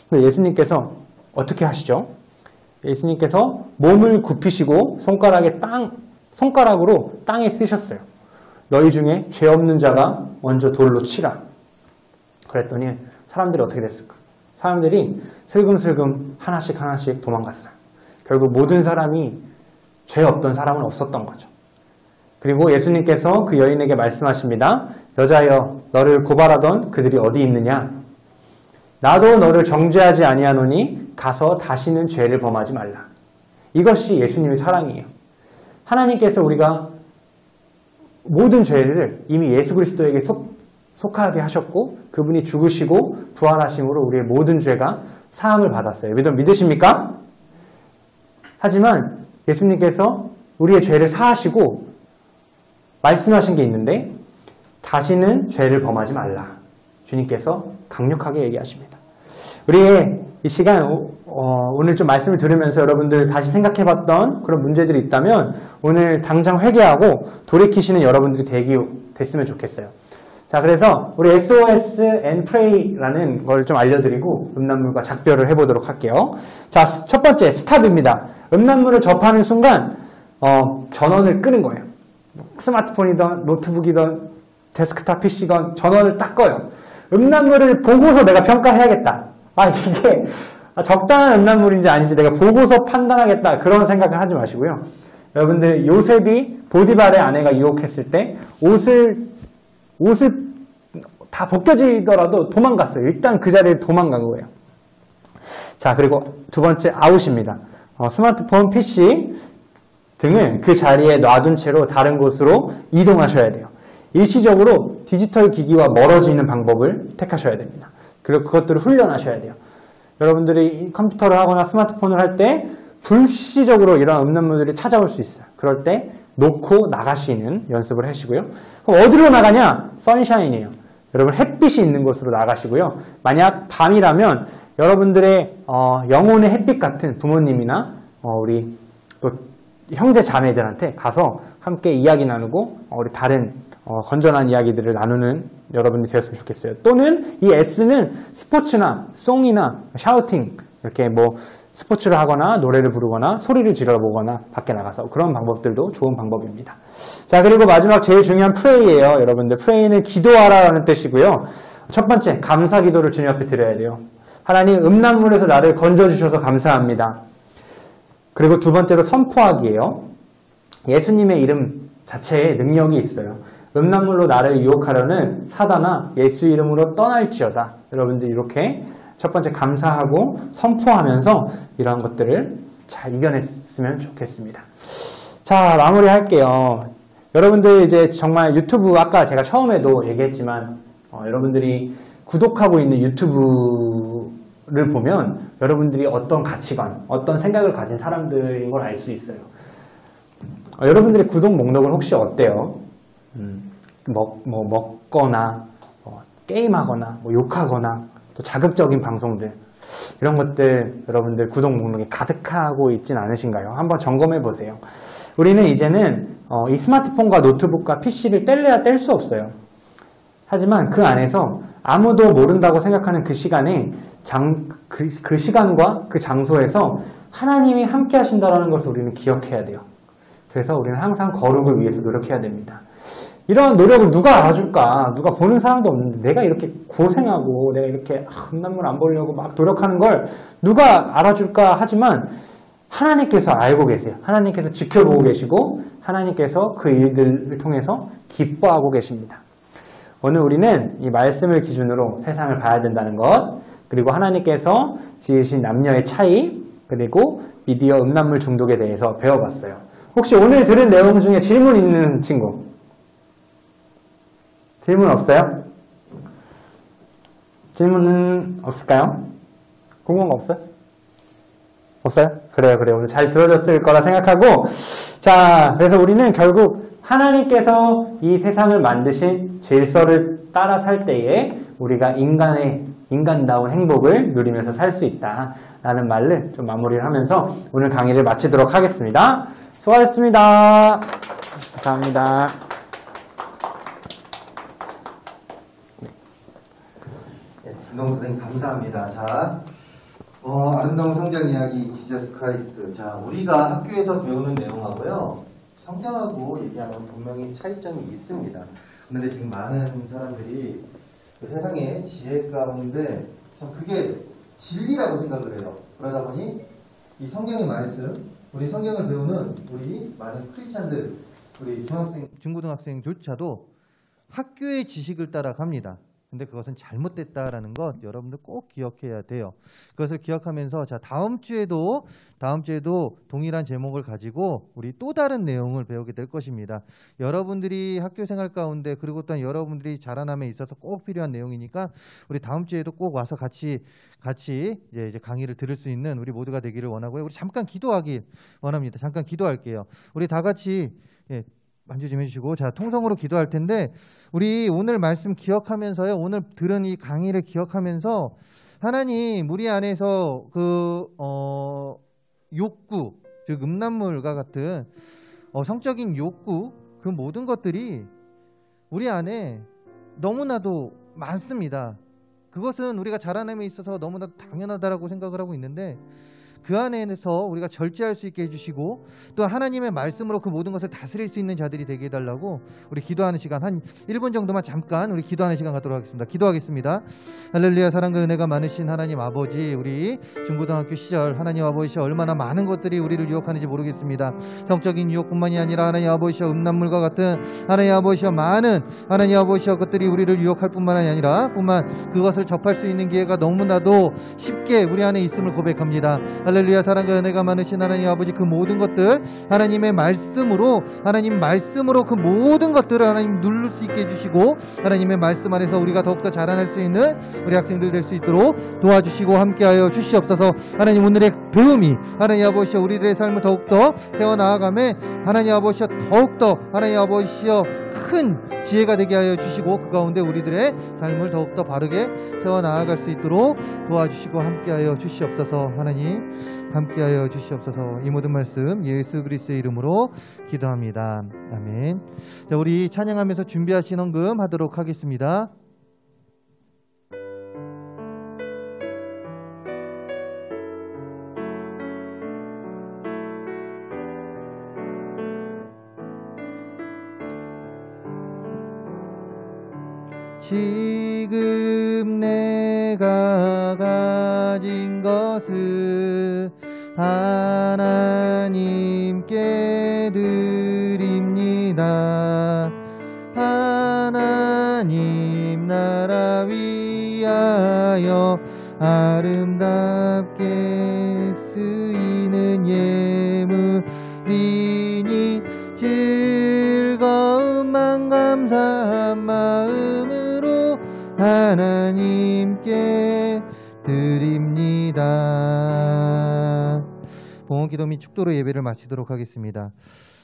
근데 예수님께서 어떻게 하시죠? 예수님께서 몸을 굽히시고 손가락으로 땅에 쓰셨어요. 너희 중에 죄 없는 자가 먼저 돌로 치라. 그랬더니 사람들이 어떻게 됐을까? 사람들이 슬금슬금 하나씩 하나씩 도망갔어요. 결국 모든 사람이 죄 없던 사람은 없었던 거죠. 그리고 예수님께서 그 여인에게 말씀하십니다. 여자여, 너를 고발하던 그들이 어디 있느냐? 나도 너를 정죄하지 아니하노니 가서 다시는 죄를 범하지 말라. 이것이 예수님의 사랑이에요. 하나님께서 우리가 모든 죄를 이미 예수 그리스도에게 속하게 하셨고 그분이 죽으시고 부활하심으로 우리의 모든 죄가 사함을 받았어요. 믿으십니까? 하지만 예수님께서 우리의 죄를 사하시고 말씀하신 게 있는데 다시는 죄를 범하지 말라. 주님께서 강력하게 얘기하십니다. 우리의 이 시간 오늘 좀 말씀을 들으면서 여러분들 다시 생각해봤던 그런 문제들이 있다면 오늘 당장 회개하고 돌이키시는 여러분들이 됐으면 좋겠어요. 자, 그래서 우리 SOS and Pray라는 걸 좀 알려드리고 음란물과 작별을 해보도록 할게요. 자, 첫 번째 스탑입니다. 음란물을 접하는 순간 전원을 끄는 거예요. 스마트폰이든 노트북이든 데스크탑 PC건 전원을 딱 꺼요. 음란물을 보고서 내가 평가해야겠다. 이게 적당한 음란물인지 아닌지 내가 보고서 판단하겠다. 그런 생각을 하지 마시고요. 여러분들 요셉이 보디발의 아내가 유혹했을 때 옷을 다 벗겨지더라도 도망갔어요. 일단 그 자리에 도망간 거예요. 자, 그리고 두 번째 아웃입니다. 스마트폰, PC 등을 그 자리에 놔둔 채로 다른 곳으로 이동하셔야 돼요. 일시적으로 디지털 기기와 멀어지는 방법을 택하셔야 됩니다. 그리고 그것들을 훈련하셔야 돼요. 여러분들이 컴퓨터를 하거나 스마트폰을 할 때 불시적으로 이런 음란물들이 찾아올 수 있어요. 그럴 때 놓고 나가시는 연습을 하시고요. 그럼 어디로 나가냐? 선샤인이에요. 여러분 햇빛이 있는 곳으로 나가시고요. 만약 밤이라면 여러분들의 영혼의 햇빛 같은 부모님이나 우리 또 형제 자매들한테 가서 함께 이야기 나누고 우리 다른 건전한 이야기들을 나누는 여러분들이 되었으면 좋겠어요. 또는 이 S는 스포츠나 송이나 샤우팅 이렇게 뭐 스포츠를 하거나 노래를 부르거나 소리를 질러보거나 밖에 나가서 그런 방법들도 좋은 방법입니다. 자, 그리고 마지막 제일 중요한 프레이예요. 여러분들 프레이는 기도하라라는 뜻이고요. 첫 번째 감사 기도를 주님 앞에 드려야 돼요. 하나님 음란물에서 나를 건져주셔서 감사합니다. 그리고 두 번째로 선포하기예요. 예수님의 이름 자체에 능력이 있어요. 음란물로 나를 유혹하려는 사단아 예수 이름으로 떠날지어다. 여러분들 이렇게 첫 번째 감사하고 선포하면서 이러한 것들을 잘 이겨냈으면 좋겠습니다. 자, 마무리할게요. 여러분들 이제 정말 유튜브 아까 제가 처음에도 얘기했지만 여러분들이 구독하고 있는 유튜브를 보면 여러분들이 어떤 가치관, 어떤 생각을 가진 사람들인 걸 알 수 있어요. 여러분들의 구독 목록은 혹시 어때요? 먹거나 게임하거나 욕하거나 또 자극적인 방송들 이런 것들 여러분들 구독 목록에 가득하고 있진 않으신가요? 한번 점검해 보세요. 우리는 이제는 이 스마트폰과 노트북과 PC를 뗄래야 뗄 수 없어요. 하지만 그 안에서 아무도 모른다고 생각하는 그 시간에 그 시간과 그 장소에서 하나님이 함께 하신다는 것을 우리는 기억해야 돼요. 그래서 우리는 항상 거룩을 위해서 노력해야 됩니다. 이런 노력을 누가 알아줄까? 누가 보는 사람도 없는데 내가 이렇게 고생하고 내가 이렇게 음란물 안 보려고 막 노력하는 걸 누가 알아줄까 하지만 하나님께서 알고 계세요. 하나님께서 지켜보고 계시고 하나님께서 그 일들을 통해서 기뻐하고 계십니다. 오늘 우리는 이 말씀을 기준으로 세상을 봐야 된다는 것, 그리고 하나님께서 지으신 남녀의 차이, 그리고 미디어 음란물 중독에 대해서 배워봤어요. 혹시 오늘 들은 내용 중에 질문 있는 친구? 질문 없어요? 질문은 없을까요? 궁금한 거 없어요? 없어요? 그래요. 오늘 잘 들어졌을 거라 생각하고, 자, 그래서 우리는 결국 하나님께서 이 세상을 만드신 질서를 따라 살 때에 우리가 인간다운 행복을 누리면서 살 수 있다라는 말을 좀 마무리를 하면서 오늘 강의를 마치도록 하겠습니다. 수고하셨습니다. 감사합니다. 김동 선생님 감사합니다. 자, 아름다운 성장 이야기 지저스 크라이스트. 자, 우리가 학교에서 배우는 내용하고요, 성경하고 얘기하는 분명히 차이점이 있습니다. 그런데 지금 많은 사람들이 그 세상의 지혜 가운데 참 그게 진리라고 생각을 해요. 그러다 보니 이 성경의 말씀, 우리 성경을 배우는 우리 많은 크리스찬들, 우리 중학생, 중고등학생조차도 학교의 지식을 따라갑니다. 근데 그것은 잘못됐다라는 것 여러분들 꼭 기억해야 돼요. 그것을 기억하면서 자 다음 주에도 동일한 제목을 가지고 우리 또 다른 내용을 배우게 될 것입니다. 여러분들이 학교 생활 가운데 그리고 또한 여러분들이 자라남에 있어서 꼭 필요한 내용이니까 우리 다음 주에도 꼭 와서 같이 이제 강의를 들을 수 있는 우리 모두가 되기를 원하고요. 우리 잠깐 기도하길 원합니다. 잠깐 기도할게요. 우리 다 같이 만주 좀 해주시고 자 통성으로 기도할 텐데 우리 오늘 말씀 기억하면서요. 오늘 들은 이 강의를 기억하면서 하나님 우리 안에서 그 욕구 즉 음란물과 같은 성적인 욕구 그 모든 것들이 우리 안에 너무나도 많습니다. 그것은 우리가 자라남에 있어서 너무나도 당연하다라고 생각을 하고 있는데 그 안에서 우리가 절제할 수 있게 해주시고 또 하나님의 말씀으로 그 모든 것을 다스릴 수 있는 자들이 되게 해달라고 우리 기도하는 시간 한 1분 정도만 잠깐 우리 기도하는 시간 갖도록 하겠습니다. 기도하겠습니다. 할렐루야. 사랑과 은혜가 많으신 하나님 아버지, 우리 중고등학교 시절 하나님 아버지 얼마나 많은 것들이 우리를 유혹하는지 모르겠습니다. 성적인 유혹뿐만이 아니라 하나님 아버지 음란물과 같은 하나님 아버지 많은 하나님 아버지 것들이 우리를 유혹할 뿐만 아니라 그것을 접할 수 있는 기회가 너무나도 쉽게 우리 안에 있음을 고백합니다. 할렐루야. 사랑과 은혜가 많으신 하나님 아버지 그 모든 것들 하나님의 말씀으로 그 모든 것들을 하나님 누릴 수 있게 해주시고 하나님의 말씀 안에서 우리가 더욱더 자라날 수 있는 우리 학생들 될 수 있도록 도와주시고 함께하여 주시옵소서. 하나님 오늘의 배움이 하나님 아버지 우리들의 삶을 더욱더 세워나아가며 하나님 아버지 더욱더 하나님 아버지 큰 지혜가 되게 하여 주시고 그 가운데 우리들의 삶을 더욱더 바르게 세워나아갈 수 있도록 도와주시고 함께하여 주시옵소서. 하나님 함께하여 주시옵소서. 이 모든 말씀 예수 그리스도의 이름으로 기도합니다. 아멘. 자, 우리 찬양하면서 준비하신 헌금 하도록 하겠습니다. 지금 내가 가진 것을 하나님께 드립니다. 하나님 나라 위하여 아름답게 쓰이는 예물이니 즐거움만 감사한 마음으로 하나님께 드립니다. 봉헌기도 및 축도로 예배를 마치도록 하겠습니다.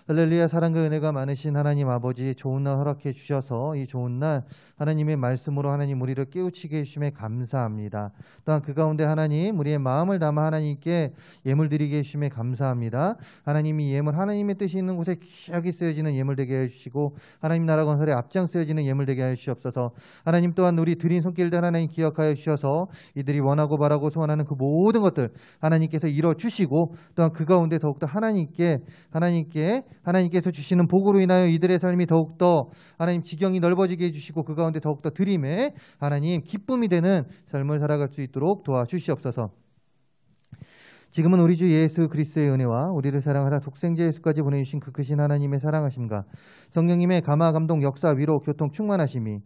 할렐루야. 사랑과 은혜가 많으신 하나님 아버지 좋은 날 허락해 주셔서 이 좋은 날 하나님의 말씀으로 하나님 우리를 깨우치게 해주심에 감사합니다. 또한 그 가운데 하나님 우리의 마음을 담아 하나님께 예물 드리게 해주심에 감사합니다. 하나님이 예물 하나님의 뜻이 있는 곳에 귀하게 쓰여지는 예물 되게 해주시고 하나님 나라 건설에 앞장 쓰여지는 예물 되게 하여 주시옵소서. 하나님 또한 우리 드린 손길들 하나님 기억하여 주셔서 이들이 원하고 바라고 소원하는 그 모든 것들 하나님께서 이뤄주시고 또한 그 가운데 더욱더 하나님께서 주시는 복으로 인하여 이들의 삶이 더욱더 하나님 지경이 넓어지게 해주시고 그 가운데 더욱더 드림에 하나님 기쁨이 되는 삶을 살아갈 수 있도록 도와주시옵소서. 지금은 우리 주 예수 그리스도의 은혜와 우리를 사랑하사 독생자 예수까지 보내주신 그 크신 하나님의 사랑하심과 성령님의 감화 감동 역사 위로 교통 충만하심이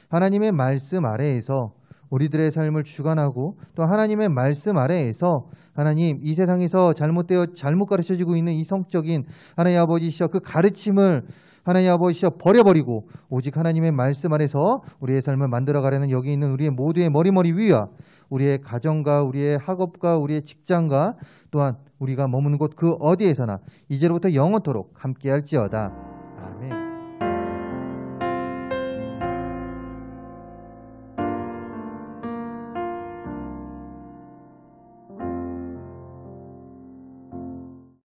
하나님의 말씀 아래에서 우리들의 삶을 주관하고 또 하나님의 말씀 아래에서 하나님 이 세상에서 잘못 가르쳐지고 있는 이 성적인 하나님 아버지시여 그 가르침을 하나님 아버지시여 버려버리고 오직 하나님의 말씀 아래서 우리의 삶을 만들어가려는 여기 있는 우리의 모두의 머리 위와 우리의 가정과 우리의 학업과 우리의 직장과 또한 우리가 머무는 곳 그 어디에서나 이제로부터 영원토록 함께할지어다. 아멘.